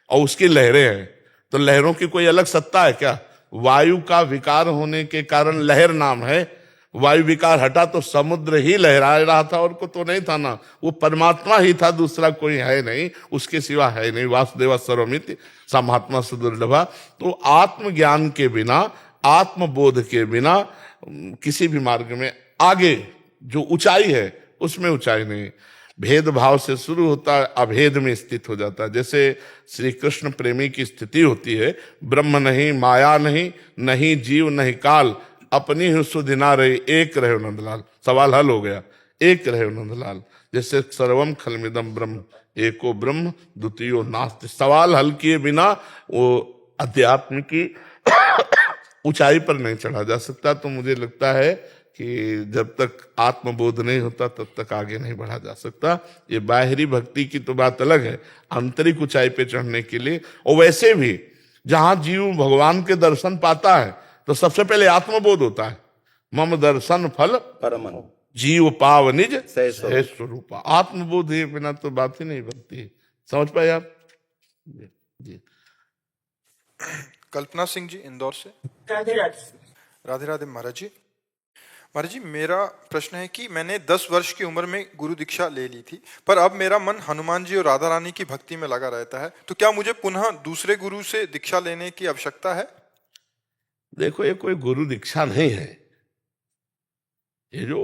और उसकी लहरें हैं, तो लहरों की कोई अलग सत्ता है क्या? वायु का विकार होने के कारण लहर नाम है। वायु विकार हटा तो समुद्र ही लहरा रहा था, और को तो नहीं था ना, वो परमात्मा ही था, दूसरा कोई है नहीं, उसके सिवा है नहीं। वासुदेवा सर्वमिति सा महात्मा सुदुर्लभा। तो आत्मज्ञान के बिना, आत्मबोध के बिना किसी भी मार्ग में आगे जो ऊंचाई है उसमें ऊंचाई नहीं। भेदभाव से शुरू होता है, अभेद में स्थित हो जाता है। जैसे श्री कृष्ण प्रेमी की स्थिति होती है, ब्रह्म नहीं, माया नहीं, नहीं जीव नहीं काल, अपनी ही सुधि ना रही, एक रहे नंदलाल। सवाल हल हो गया, एक रहे नंदलाल। जैसे सर्वम खलमिदम ब्रह्म एको ब्रह्म द्वितीयो नास्ति। सवाल हल किए बिना वो अध्यात्म की ऊंचाई पर नहीं चढ़ा जा सकता। तो मुझे लगता है कि जब तक आत्मबोध नहीं होता तब तक आगे नहीं बढ़ा जा सकता। ये बाहरी भक्ति की तो बात अलग है, आंतरिक ऊंचाई पे चढ़ने के लिए। और वैसे भी जहां जीव भगवान के दर्शन पाता है तो सबसे पहले आत्मबोध होता है। मम दर्शन फल परमन जीव पाव निज सहस्व स्वरूपा। आत्मबोध के बिना तो बात ही नहीं बनती। समझ पाए आप? जी। कल्पना सिंह जी इंदौर से। राधे राधे महाराज जी। महाराज जी, मेरा प्रश्न है कि मैंने 10 वर्ष की उम्र में गुरु दीक्षा ले ली थी, पर अब मेरा मन हनुमान जी और राधा रानी की भक्ति में लगा रहता है, तो क्या मुझे पुनः दूसरे गुरु से दीक्षा लेने की आवश्यकता है? देखो, ये कोई गुरु दीक्षा नहीं है। ये जो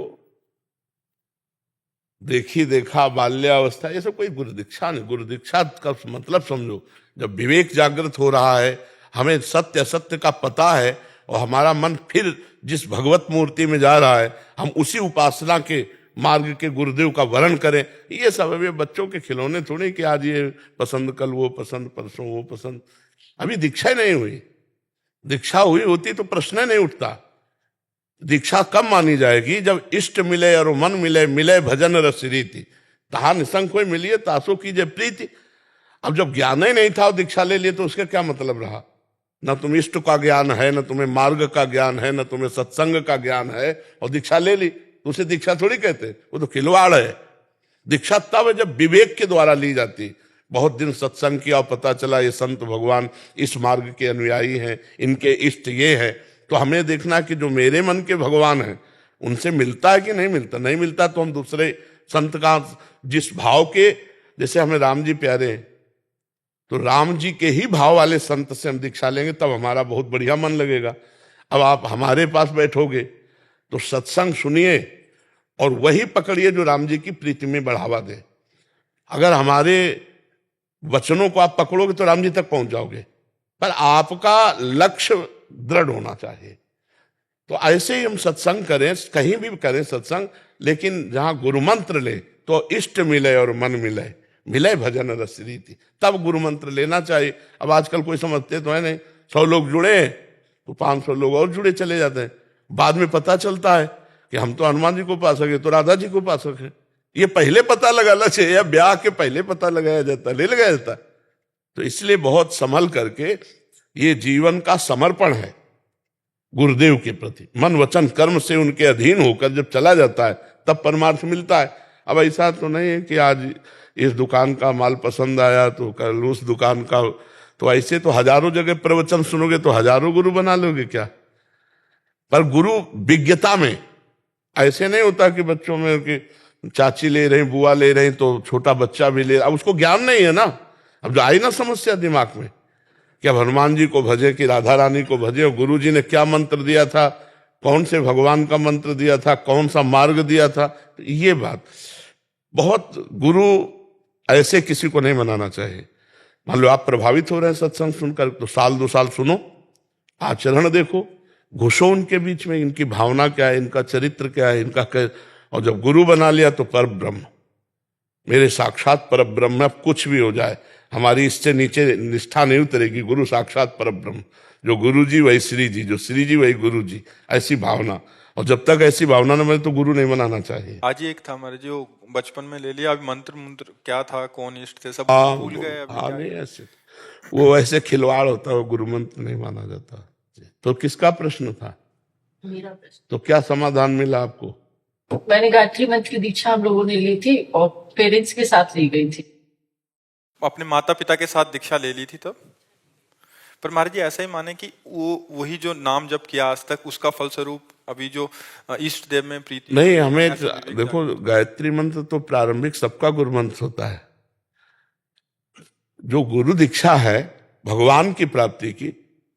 देखी देखा बाल्यावस्था, ये सब कोई गुरु दीक्षा नहीं। गुरु दीक्षा का मतलब समझो, जब विवेक जागृत हो रहा है, हमें सत्य असत्य का पता है, और हमारा मन फिर जिस भगवत मूर्ति में जा रहा है, हम उसी उपासना के मार्ग के गुरुदेव का वर्ण करें। ये सब अभी बच्चों के खिलौने थोड़े कि आज ये पसंद, कल वो पसंद, परसों वो पसंद। अभी दीक्षा ही नहीं हुई। दीक्षा हुई होती तो प्रश्न ही नहीं उठता। दीक्षा कब मानी जाएगी? जब इष्ट मिले और मन मिले, मिले भजन रस रीति, तहा निसंग कोई मिलिए तासो कीजिए प्रीति। अब जब ज्ञान ही नहीं था और दीक्षा ले लिए तो उसका क्या मतलब रहा? न तुम इष्ट का ज्ञान है, न तुम्हें मार्ग का ज्ञान है, न तुम्हें सत्संग का ज्ञान है, और दीक्षा ले ली तो उसे दीक्षा थोड़ी कहते, वो तो खिलवाड़ है। दीक्षा तब है जब विवेक के द्वारा ली जाती। बहुत दिन सत्संग किया और पता चला ये संत भगवान इस मार्ग के अनुयायी हैं, इनके इष्ट ये हैं, तो हमें देखना कि जो मेरे मन के भगवान हैं उनसे मिलता है कि नहीं मिलता। नहीं मिलता तो हम दूसरे संत का, जिस भाव के, जैसे हमें राम जी प्यारे हैं तो राम जी के ही भाव वाले संत से हम दीक्षा लेंगे, तब हमारा बहुत बढ़िया मन लगेगा। अब आप हमारे पास बैठोगे तो सत्संग सुनिए और वही पकड़िए जो राम जी की प्रीति में बढ़ावा दे। अगर हमारे वचनों को आप पकड़ोगे तो राम जी तक पहुंच जाओगे, पर आपका लक्ष्य दृढ़ होना चाहिए। तो ऐसे ही हम सत्संग करें, कहीं भी करें सत्संग, लेकिन जहां गुरु मंत्र ले तो इष्ट मिले और मन मिले, मिले भजन रस रीति, तब गुरु मंत्र लेना चाहिए। अब आजकल कोई समझते तो है नहीं, 100 लोग जुड़े तो 500 लोग और जुड़े चले जाते हैं। बाद में पता चलता है कि हम तो हनुमान जी को पा सके, तो राधा जी को पा सके। ये पहले पता लगाना चाहिए, या ब्याह के पहले पता लगाया जाता, ले लगाया जाता। तो इसलिए बहुत संभल करके, ये जीवन का समर्पण है गुरुदेव के प्रति। मन वचन कर्म से उनके अधीन होकर जब चला जाता है तब परमार्थ मिलता है। अब ऐसा तो नहीं है कि आज इस दुकान का माल पसंद आया तो कल उस दुकान का, तो ऐसे तो हजारों जगह प्रवचन सुनोगे तो हजारों गुरु बना लोगे क्या? पर गुरु विज्ञता में ऐसे नहीं होता कि बच्चों में कि चाची ले रही, बुआ ले रही तो छोटा बच्चा भी ले, अब उसको ज्ञान नहीं है ना। अब जो आई ना समस्या दिमाग में कि अब हनुमान जी को भजे कि राधा रानी को भजे, और गुरु जी ने क्या मंत्र दिया था, कौन से भगवान का मंत्र दिया था, कौन सा मार्ग दिया था, तो ये बात बहुत, गुरु ऐसे किसी को नहीं मनाना चाहिए। मान लो आप प्रभावित हो रहे हैं सत्संग सुनकर, तो 1-2 साल सुनो, आचरण देखो, घुसो उनके बीच में, इनकी भावना क्या है, इनका चरित्र क्या है, इनका क्या, और जब गुरु बना लिया तो पर ब्रह्म, मेरे साक्षात पर ब्रह्म। अब कुछ भी हो जाए हमारी इससे नीचे निष्ठा नहीं उतरेगी। गुरु साक्षात पर ब्रह्म, जो गुरु जी वही श्री जी, जो श्री जी वही गुरु जी, ऐसी भावना। और जब तक ऐसी भावना न बने तो गुरु नहीं बनाना चाहिए। आज ही एक था हमारे जो बचपन में ले लिया, अभी मंत्र मंत्र क्या था, कौन इष्ट थे, सब भूल गए अभी क्या नहीं ऐसे, वो ऐसे खिलवाड़ होता है, वो गुरु मंत्र नहीं माना जाता। तो किसका प्रश्न था? मेरा प्रश्न। तो क्या समाधान मिला आपको? मैंने गायत्री मंत्र की दीक्षा हम लोगों ने ली थी और पेरेंट्स के साथ ली गई थी। अपने माता पिता के साथ दीक्षा ले ली थी तब? पर महाराज जी ऐसा ही माने कि वो वही जो नाम जप किया आज तक, उसका फलस्वरूप अभी जो इष्ट देव में प्रीति नहीं, हमें देखो, गायत्री मंत्र तो प्रारंभिक सबका गुरु मंत्र होता है। जो गुरु दीक्षा है भगवान की प्राप्ति की,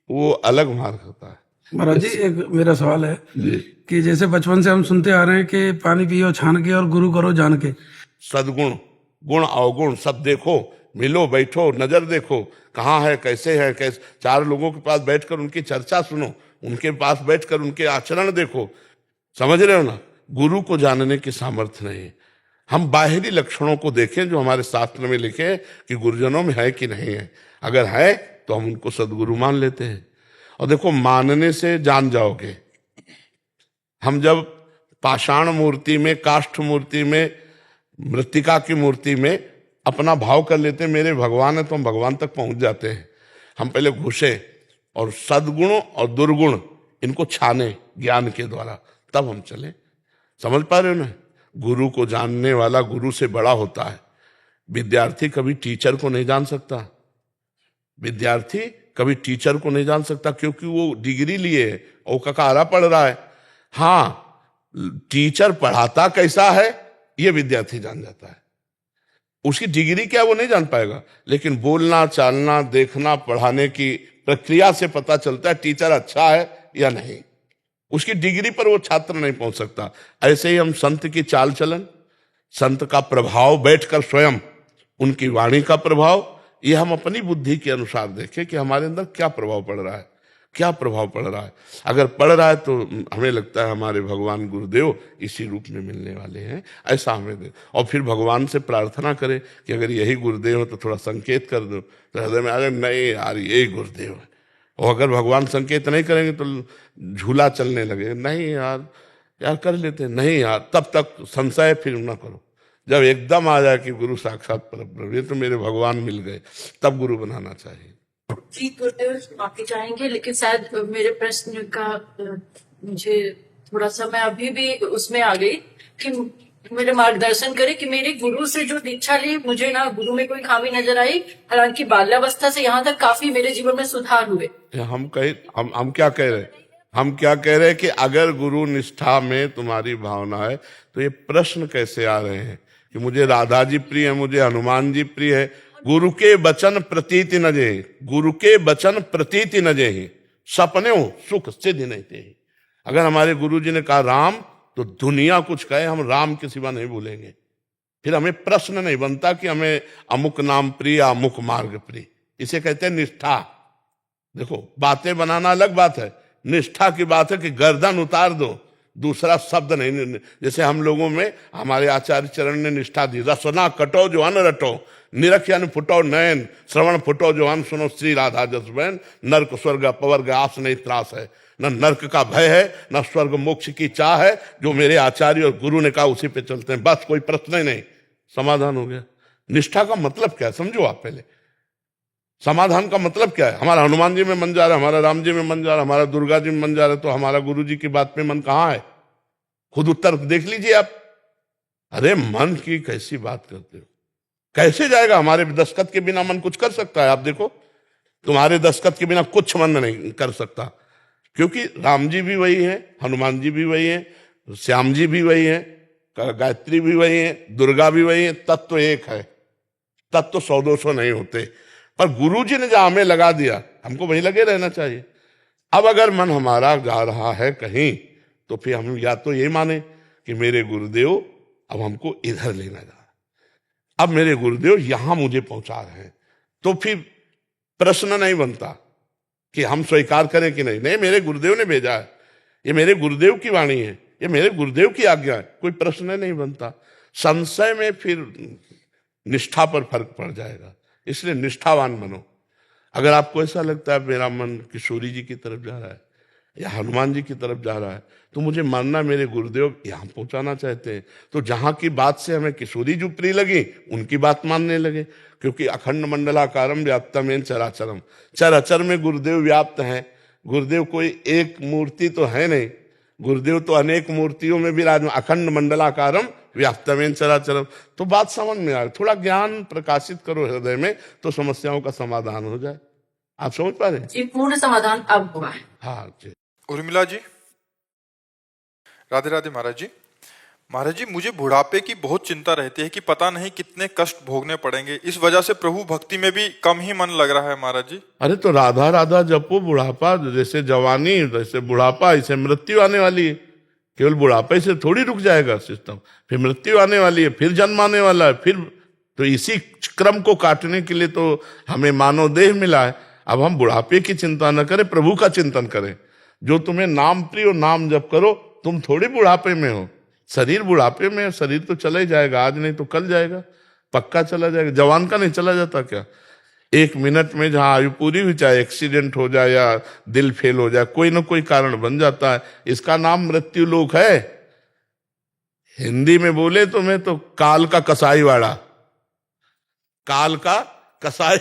वो अलग मार्ग होता है। महाराज जी एक मेरा सवाल है कि जैसे बचपन से हम सुनते आ रहे हैं कि पानी पियो छान के और गुरु करो जान के। सद्गुण, गुण अवगुण सब देखो, मिलो बैठो, नजर देखो, कहाँ है, कैसे है, कैसे, 4 लोगों के पास बैठकर उनकी चर्चा सुनो, उनके पास बैठकर उनके आचरण देखो। समझ रहे हो ना? गुरु को जानने की सामर्थ्य नहीं। हम बाहरी लक्षणों को देखें जो हमारे शास्त्र में लिखे कि गुरुजनों में है कि नहीं है। अगर है तो हम उनको सदगुरु मान लेते हैं। और देखो, मानने से जान जाओगे। हम जब पाषाण मूर्ति में, काष्ठ मूर्ति में, मृत्तिका की मूर्ति में अपना भाव कर लेते हैं मेरे भगवान है, तो हम भगवान तक पहुंच जाते हैं। हम पहले घुसे और सद्गुण और दुर्गुण इनको छाने ज्ञान के द्वारा, तब हम चले। समझ पा रहे हो ना? गुरु को जानने वाला गुरु से बड़ा होता है। विद्यार्थी कभी टीचर को नहीं जान सकता। विद्यार्थी कभी टीचर को नहीं जान सकता, क्योंकि वो डिग्री लिए है और ककारा पढ़ रहा है। हाँ, टीचर पढ़ाता कैसा है ये विद्यार्थी जान जाता है। उसकी डिग्री क्या वो नहीं जान पाएगा, लेकिन बोलना, चालना, देखना, पढ़ाने की प्रक्रिया से पता चलता है टीचर अच्छा है या नहीं। उसकी डिग्री पर वो छात्र नहीं पहुंच सकता। ऐसे ही हम संत की चाल चलन, संत का प्रभाव बैठकर स्वयं उनकी वाणी का प्रभाव, ये हम अपनी बुद्धि के अनुसार देखें कि हमारे अंदर क्या प्रभाव पड़ रहा है, क्या प्रभाव पड़ रहा है। अगर पड़ रहा है तो हमें लगता है हमारे भगवान गुरुदेव इसी रूप में मिलने वाले हैं, ऐसा हमें दे। और फिर भगवान से प्रार्थना करें कि अगर यही गुरुदेव हो तो थोड़ा संकेत कर दो, तो हृदय में अगर नहीं यार यही गुरुदेव है। और अगर भगवान संकेत नहीं करेंगे तो झूला चलने लगे, नहीं यार यार कर लेते, नहीं यार, तब तक संशय फिर ना करो। जब एकदम आ जाए कि गुरु साक्षात परब्रह्म, ये तो मेरे भगवान मिल गए, तब गुरु बनाना चाहिए। जी गुरुदेव माफी चाहेंगे, लेकिन शायद मेरे प्रश्न का मुझे थोड़ा सा, मैं अभी भी उसमें आ गई कि मेरे मार्गदर्शन करे कि मेरे गुरु से जो दीक्षा ली, मुझे ना गुरु में कोई खामी नजर आई। हालांकि बाल्यावस्था से यहाँ तक काफी मेरे जीवन में सुधार हुए। हम क्या कह रहे, हम क्या कह रहे हैं कि अगर गुरु निष्ठा में तुम्हारी भावना है तो ये प्रश्न कैसे आ रहे हैं कि मुझे राधा जी प्रिय है, मुझे हनुमान जी प्रिय है। गुरु के वचन प्रतीति न जे, गुरु के वचन प्रतीति न जे, सपने सुख सिद्ध नहीं थे। अगर हमारे गुरु जी ने कहा राम, तो दुनिया कुछ कहे हम राम के सिवा नहीं भूलेंगे। फिर हमें प्रश्न नहीं बनता कि हमें अमुक नाम प्रिय, अमुक मार्ग प्रिय। इसे कहते हैं निष्ठा। देखो बातें बनाना अलग बात है, निष्ठा की बात है कि गर्दन उतार दो, दूसरा शब्द नहीं। जैसे हम लोगों में हमारे आचार्य चरण ने निष्ठा दी, रसना कटो जो अन रटो, निरख यानी फुटो नयन, श्रवण फुटो जो अन सुनो, श्री राधा जस बहन, नर्क स्वर्ग अपवर्ग आस नहीं त्रास है। न नर्क का भय है, न स्वर्ग मोक्ष की चाह है। जो मेरे आचार्य और गुरु ने कहा उसी पे चलते हैं, बस कोई प्रश्न ही नहीं, समाधान हो गया। निष्ठा का मतलब क्या है समझो आप पहले। समाधान का मतलब क्या है? हमारा हनुमान जी में मन जा रहा है, हमारा राम जी में मन जा रहा है, हमारा दुर्गा जी में मन जा रहा है, तो हमारा गुरु जी की बात पे मन कहाँ है? खुद उत्तर देख लीजिए आप। अरे मन की कैसी बात करते हो, कैसे जाएगा? हमारे दस्तखत के बिना मन कुछ कर सकता है? आप देखो, तुम्हारे दस्तखत के बिना कुछ मन नहीं कर सकता, क्योंकि राम जी भी वही है, हनुमान जी भी वही है, श्याम जी भी वही है, गायत्री भी वही है, दुर्गा भी वही है। तत्व एक है, तत्व 100-200 नहीं होते। पर गुरु जी ने जहां हमें लगा दिया, हमको वहीं लगे रहना चाहिए। अब अगर मन हमारा जा रहा है कहीं, तो फिर हम या तो ये माने कि मेरे गुरुदेव अब हमको इधर लेना जा, अब मेरे गुरुदेव यहां मुझे पहुंचा रहे हैं, तो फिर प्रश्न नहीं बनता कि हम स्वीकार करें कि नहीं। नहीं, मेरे गुरुदेव ने भेजा है, ये मेरे गुरुदेव की वाणी है, ये मेरे गुरुदेव की आज्ञा है, कोई प्रश्न नहीं बनता। संशय में फिर निष्ठा पर फर्क पड़ जाएगा। इसलिए निष्ठावान बनो। अगर आपको ऐसा लगता है मेरा मन किशोरी जी की तरफ जा रहा है या हनुमान जी की तरफ जा रहा है, तो मुझे मानना मेरे गुरुदेव यहाँ पहुंचाना चाहते हैं, तो जहां की बात से हमें किशोरी जी प्रिय लगी उनकी बात मानने लगे। क्योंकि अखंड मंडलाकारम व्याप्तम एन चराचरम, चराचर में गुरुदेव व्याप्त हैं। गुरुदेव कोई एक मूर्ति तो है नहीं, गुरुदेव तो अनेक मूर्तियों में विराजमान। अखंड मंडलाकारम व्याप्तमेन चराचरम, तो बात समझ में आ रही। थोड़ा ज्ञान प्रकाशित करो हृदय में, तो समस्याओं का समाधान हो जाए। आप समझ पा रहे हैं? जी पूर्ण समाधान अब हुआ है। हाँ जी। उर्मिला जी, राधे राधे महाराज जी। महाराज जी, मुझे बुढ़ापे की बहुत चिंता रहती है कि पता नहीं कितने कष्ट भोगने पड़ेंगे, इस वजह से प्रभु भक्ति में भी कम ही मन लग रहा है महाराज जी। अरे तो राधा राधा जपो, बुढ़ापा जैसे जवानी जैसे बुढ़ापा, ऐसे मृत्यु आने वाली है। केवल बुढ़ापे से थोड़ी रुक जाएगा सिस्टम, फिर मृत्यु आने वाली है, फिर जन्म आने वाला है, फिर तो इसी क्रम को काटने के लिए तो हमें मानव देह मिला है। अब हम बुढ़ापे की चिंता न करें, प्रभु का चिंतन करें। जो तुम्हें नाम प्रिय हो, नाम जप करो। तुम थोड़ी बुढ़ापे में हो, शरीर बुढ़ापे में है, शरीर तो चला ही जाएगा, आज नहीं तो कल जाएगा, पक्का चला जाएगा। जवान का नहीं चला जाता क्या? 1 मिनट में जहां आयु पूरी हुई, चाहे एक्सीडेंट हो जाए या दिल फेल हो जाए, कोई ना कोई कारण बन जाता है। इसका नाम मृत्यु लोक है। हिंदी में बोले तो मैं तो काल का कसाई वाड़ा, काल का कसाई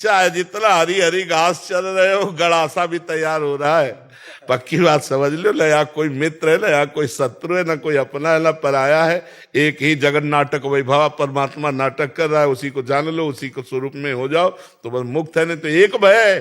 चाहे जितना हरी हरी घास चल रहे हो, गड़ासा भी तैयार हो रहा है। पक्की बात समझ लो, ना यहाँ कोई मित्र है, ना यहाँ कोई शत्रु है, ना कोई अपना है, ना पराया है। एक ही जगन नाटक वैभव, परमात्मा नाटक कर रहा है। उसी को जान लो, उसी को स्वरूप में हो जाओ तो बस मुक्त है। नहीं तो एक भय है,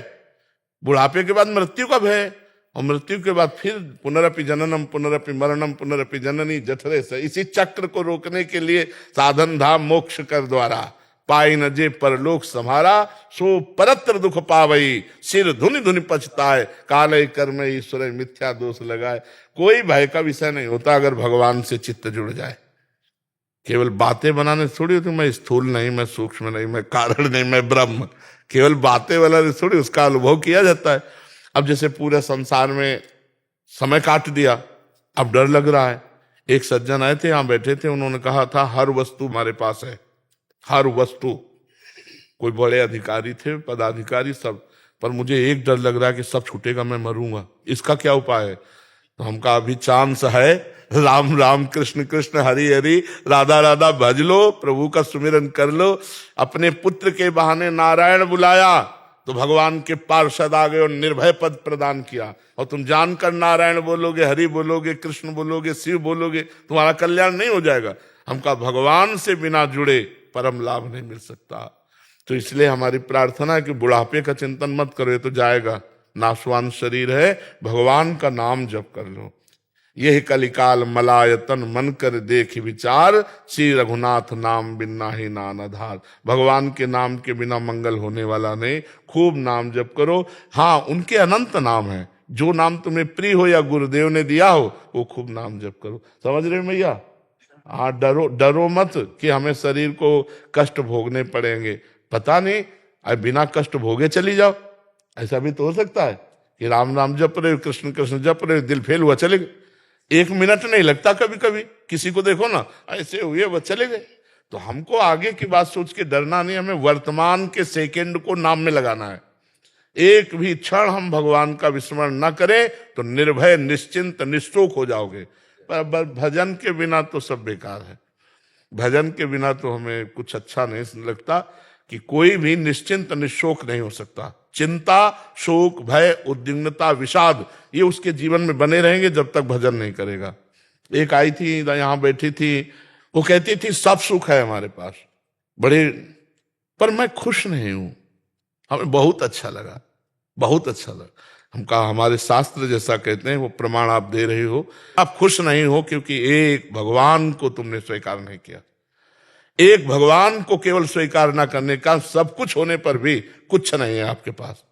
बुढ़ापे के बाद मृत्यु का भय, और मृत्यु के बाद फिर पुनरपि जननम पुनरपि मरणम पुनरपि जननी जठरे से। इसी चक्र को रोकने के लिए साधन धाम मोक्ष कर द्वारा पाई न जे परलोक सम्हारा, सो परत्र दुख पावई, सिर धुनि धुनि पछताए, काले कर्म ईश्वर मिथ्या दोष लगाए। कोई भय का विषय नहीं होता अगर भगवान से चित्त जुड़ जाए। केवल बातें बनाने थोड़ी होती, मैं स्थूल नहीं, मैं सूक्ष्म नहीं, मैं कारण नहीं, मैं ब्रह्म, केवल बातें वाला थोड़ी, उसका अनुभव किया जाता है। अब जैसे पूरे संसार में समय काट दिया, अब डर लग रहा है। एक सज्जन आए थे, यहां बैठे थे, उन्होंने कहा था हर वस्तु हमारे पास है, हर वस्तु। कोई बड़े अधिकारी थे, पदाधिकारी सब, पर मुझे एक डर लग रहा है कि सब छूटेगा, मैं मरूंगा, इसका क्या उपाय है? तो हम कहा अभी चांस है, राम राम कृष्ण कृष्ण हरि हरि राधा राधा भज लो, प्रभु का सुमिरन कर लो। अपने पुत्र के बहाने नारायण बुलाया तो भगवान के पार्षद आ गए और निर्भय पद प्रदान किया। और तुम जानकर नारायण बोलोगे, हरि बोलोगे, कृष्ण बोलोगे, शिव बोलोगे, तुम्हारा कल्याण नहीं हो जाएगा। हम कहा भगवान से बिना जुड़े परम लाभ नहीं मिल सकता। तो इसलिए हमारी प्रार्थना है कि बुढ़ापे का चिंतन मत करो, ये तो जाएगा, नाशवान शरीर है, भगवान का नाम जप कर लो। यह कलिकाल मलायतन मन कर देख विचार, श्री रघुनाथ नाम बिना ही नान आधार। भगवान के नाम के बिना मंगल होने वाला नहीं, खूब नाम जप करो। हाँ, उनके अनंत नाम है, जो नाम तुम्हें प्रिय हो या गुरुदेव ने दिया हो वो खूब नाम जप करो। समझ रहे हो भैया? हाँ, डरो मत कि हमें शरीर को कष्ट भोगने पड़ेंगे। पता नहीं, अब बिना कष्ट भोगे चली जाओ, ऐसा भी तो हो सकता है कि राम राम जप रहे हो, कृष्ण कृष्ण जप रहे हो, दिल फेल हुआ चले गए। 1 मिनट नहीं लगता कभी कभी, किसी को देखो ना ऐसे हुए वो चले गए। तो हमको आगे की बात सोच के डरना नहीं, हमें वर्तमान के सेकंड को नाम में लगाना है। एक भी क्षण हम भगवान का विस्मरण न करें तो निर्भय निश्चिंत निष्ठोक हो जाओगे। पर भजन के बिना तो सब बेकार है, भजन के बिना तो हमें कुछ अच्छा नहीं लगता कि कोई भी निश्चिंत निशोक नहीं हो सकता। चिंता, शोक, भय, उद्विग्नता, विषाद ये उसके जीवन में बने रहेंगे जब तक भजन नहीं करेगा। एक आई थी, यहां बैठी थी, वो कहती थी सब सुख है हमारे पास बड़े, पर मैं खुश नहीं हूं। हमें बहुत अच्छा लगा, बहुत अच्छा लगा। हम कहा हमारे शास्त्र जैसा कहते हैं, वो प्रमाण आप दे रहे हो, आप खुश नहीं हो क्योंकि एक भगवान को तुमने स्वीकार नहीं किया। एक भगवान को केवल स्वीकार ना करने का, सब कुछ होने पर भी कुछ नहीं है आपके पास,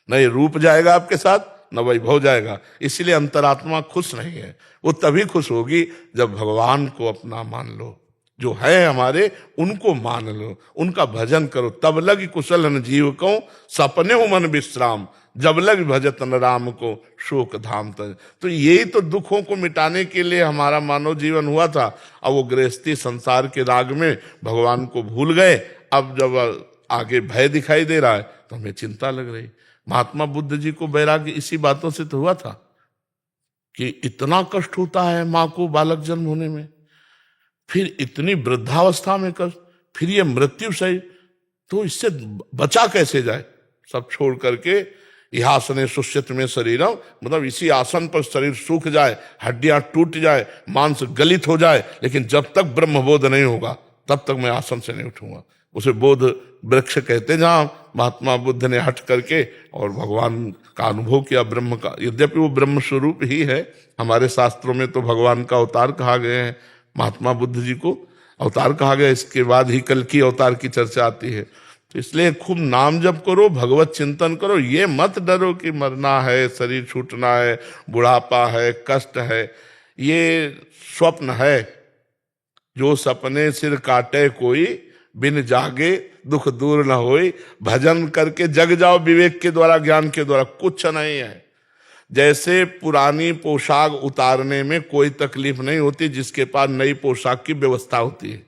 न ये रूप जाएगा आपके साथ, न वैभव जाएगा। इसलिए अंतरात्मा खुश नहीं है। वो तभी खुश होगी जब भगवान को अपना मान लो, जो है हमारे उनको मान लो, उनका भजन करो। तब लग कुशल न जीव को, सपने हो मन विश्राम, जब लग भजत न राम को, शोक धाम तज। तो यही तो दुखों को मिटाने के लिए हमारा मानव जीवन हुआ था। अब वो गृहस्थी संसार के राग में भगवान को भूल गए। अब जब आगे भय दिखाई दे रहा है तो हमें चिंता लग रही। महात्मा बुद्ध जी को वैराग्य इसी बातों से तो हुआ था कि इतना कष्ट होता है माँ को बालक जन्म होने में, फिर इतनी वृद्धावस्था में कष्ट, फिर ये मृत्यु सही, तो इससे बचा कैसे जाए। सब छोड़ करके यह आसने सुष्यत में शरीरम, मतलब इसी आसन पर शरीर सूख जाए, हड्डियां टूट जाए, मांस गलित हो जाए, लेकिन जब तक ब्रह्मबोध नहीं होगा तब तक मैं आसन से नहीं उठूंगा। उसे बोध वृक्ष कहते, जहां महात्मा बुद्ध ने हट करके और भगवान का अनुभव किया, ब्रह्म का। यद्यपि वो ब्रह्म स्वरूप ही है, हमारे शास्त्रों में तो भगवान का अवतार कहा गया है, महात्मा बुद्ध जी को अवतार कहा गया। इसके बाद ही कल की अवतार की चर्चा आती है। तो इसलिए खूब नाम जप करो, भगवत चिंतन करो। ये मत डरो कि मरना है, शरीर छूटना है, बुढ़ापा है, कष्ट है, ये स्वप्न है। जो सपने सिर काटे कोई, बिन जागे दुख दूर न होई। भजन करके जग जाओ विवेक के द्वारा, ज्ञान के द्वारा, कुछ नहीं है। जैसे पुरानी पोशाक उतारने में कोई तकलीफ नहीं होती जिसके पास नई पोशाक की व्यवस्था होती है।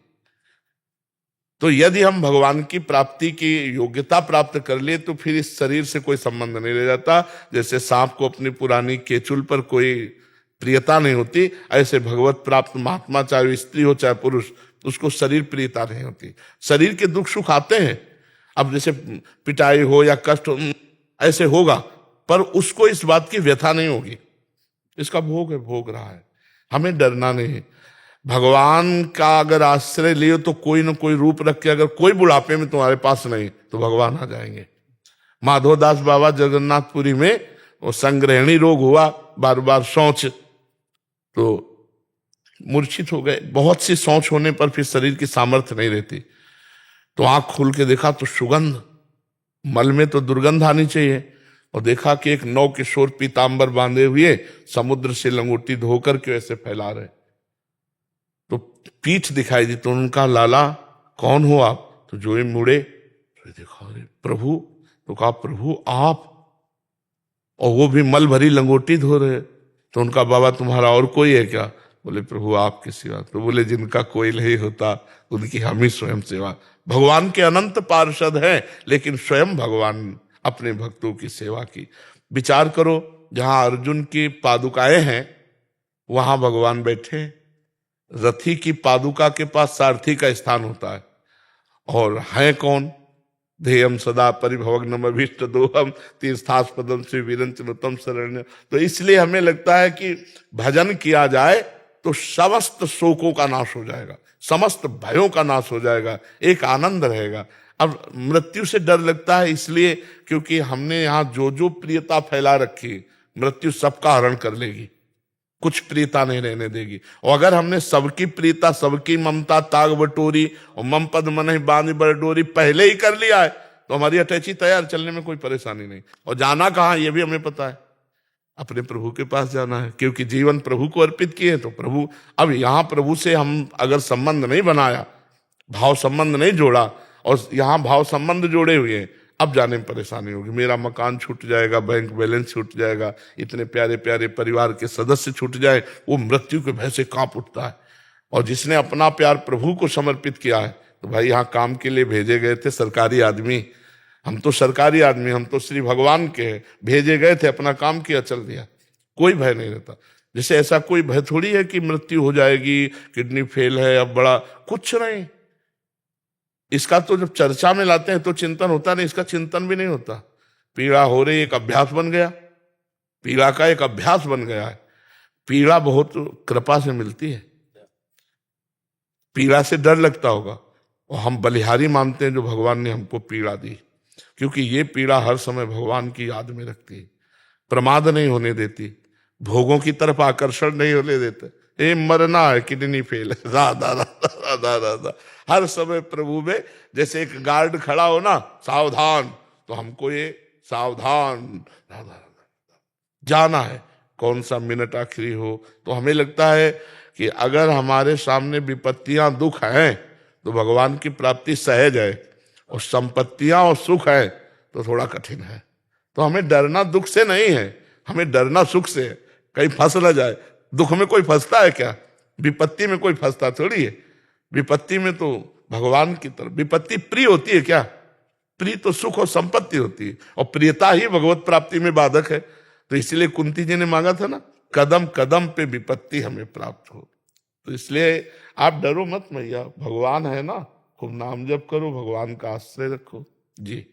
तो यदि हम भगवान की प्राप्ति की योग्यता प्राप्त कर लिए तो फिर इस शरीर से कोई संबंध नहीं रह जाता। जैसे सांप को अपनी पुरानी केचुल पर कोई प्रियता नहीं होती, ऐसे भगवत प्राप्त महात्मा, चाहे स्त्री हो चाहे पुरुष, उसको शरीर प्रियता नहीं होती। शरीर के दुख सुख आते हैं, अब जैसे पिटाई हो या कष्ट हो, ऐसे होगा, पर उसको इस बात की व्यथा नहीं होगी। इसका भोग है, भोग रहा है, हमें डरना नहीं। भगवान का अगर आश्रय लियो तो कोई ना कोई रूप रख के, अगर कोई बुढ़ापे में तुम्हारे पास नहीं तो भगवान आ जाएंगे। माधवदास बाबा जगन्नाथपुरी में वो संग्रहणी रोग हुआ, बार बार शौच, तो मूर्छित हो गए। बहुत सी शौच होने पर फिर शरीर की सामर्थ्य नहीं रहती। तो आंख खोल के देखा तो सुगंध, मल में तो दुर्गंध आनी चाहिए, और देखा कि एक नौ किशोर पीतांबर बांधे हुए समुद्र से लंगोटी धोकर के ऐसे फैला रहे। तो पीठ दिखाई दी, तो उनका लाला कौन हो आप? तो जो ही मुड़े तो देखा अरे प्रभु, तो कहा प्रभु आप, और वो भी मल भरी लंगोटी धो रहे। तो उनका बाबा तुम्हारा और कोई है क्या? बोले प्रभु आपके सिवा। तो बोले जिनका कोई नहीं होता उनकी हम ही स्वयं सेवा। भगवान के अनंत पार्षद हैं, लेकिन स्वयं भगवान अपने भक्तों की सेवा की। विचार करो, जहां अर्जुन की पादुकाएं हैं वहां भगवान बैठे। रथी की पादुका के पास सारथी का स्थान होता है, और हैं कौन? ध्येयम सदा परिभवग्नम अभीष्ट दोहम तीर्थास्पदम श्री वीरंचनुतम शरण्य। तो इसलिए हमें लगता है कि भजन किया जाए तो समस्त शोकों का नाश हो जाएगा, समस्त भयों का नाश हो जाएगा, एक आनंद रहेगा। अब मृत्यु से डर लगता है इसलिए क्योंकि हमने यहाँ जो जो प्रियता फैला रखी, मृत्यु सबका हरण कर लेगी, कुछ प्रियता नहीं रहने देगी। और अगर हमने सबकी प्रियता, सबकी ममता ताग बटोरी और मम पद मन बांध बरडोरी पहले ही कर लिया है, तो हमारी अटैची तैयार, चलने में कोई परेशानी नहीं। और जाना कहाँ ये भी हमें पता है, अपने प्रभु के पास जाना है, क्योंकि जीवन प्रभु को अर्पित किए। तो प्रभु, अब यहाँ प्रभु से हम अगर संबंध नहीं बनाया, भाव संबंध नहीं जोड़ा, और यहाँ भाव संबंध जोड़े हुए हैं, अब जाने में परेशानी होगी। मेरा मकान छूट जाएगा, बैंक बैलेंस छूट जाएगा, इतने प्यारे प्यारे परिवार के सदस्य छूट जाए, वो मृत्यु के भय से कांप उठता है। और जिसने अपना प्यार प्रभु को समर्पित किया है, तो भाई यहाँ काम के लिए भेजे गए थे सरकारी आदमी, हम तो सरकारी आदमी, हम तो श्री भगवान के हैं, भेजे गए थे, अपना काम किया, चल दिया, कोई भय नहीं रहता। जैसे ऐसा कोई भय थोड़ी है कि मृत्यु हो जाएगी, किडनी फेल है, अब बड़ा कुछ नहीं। इसका तो जब चर्चा में लाते हैं तो चिंतन होता नहीं, इसका चिंतन भी नहीं होता। पीड़ा हो रही, एक अभ्यास बन गया, पीड़ा का एक अभ्यास बन गया है। पीड़ा बहुत कृपा से मिलती है, पीड़ा से डर लगता होगा, और हम बलिहारी मानते हैं जो भगवान ने हमको पीड़ा दी, क्योंकि ये पीड़ा हर समय भगवान की याद में रखती है, प्रमाद नहीं होने देती, भोगों की तरफ आकर्षण नहीं होने देते। ये मरना है, किडनी फेल है, राधा राधा राधा राधा, हर समय प्रभु में जैसे एक गार्ड खड़ा हो ना, सावधान, तो हमको ये सावधान राधा राधा जाना है। कौन सा मिनट आखिरी हो, तो हमें लगता है कि अगर हमारे सामने विपत्तियां दुख हैं तो भगवान की प्राप्ति सहज है, और संपत्तियां और सुख है तो थोड़ा कठिन है। तो हमें डरना दुख से नहीं है, हमें डरना सुख से है, कहीं फंस न जाए। दुख में कोई फंसता है क्या? विपत्ति में कोई फंसता थोड़ी है। विपत्ति में तो भगवान की तरफ, विपत्ति प्रिय होती है क्या? प्रिय तो सुख और संपत्ति होती है, और प्रियता ही भगवत प्राप्ति में बाधक है। तो इसलिए कुंती जी ने मांगा था ना, कदम कदम पे विपत्ति हमें प्राप्त हो। तो इसलिए आप डरो मत मैया, भगवान है ना, खूब नाम जप करो, भगवान का आश्रय रखो जी।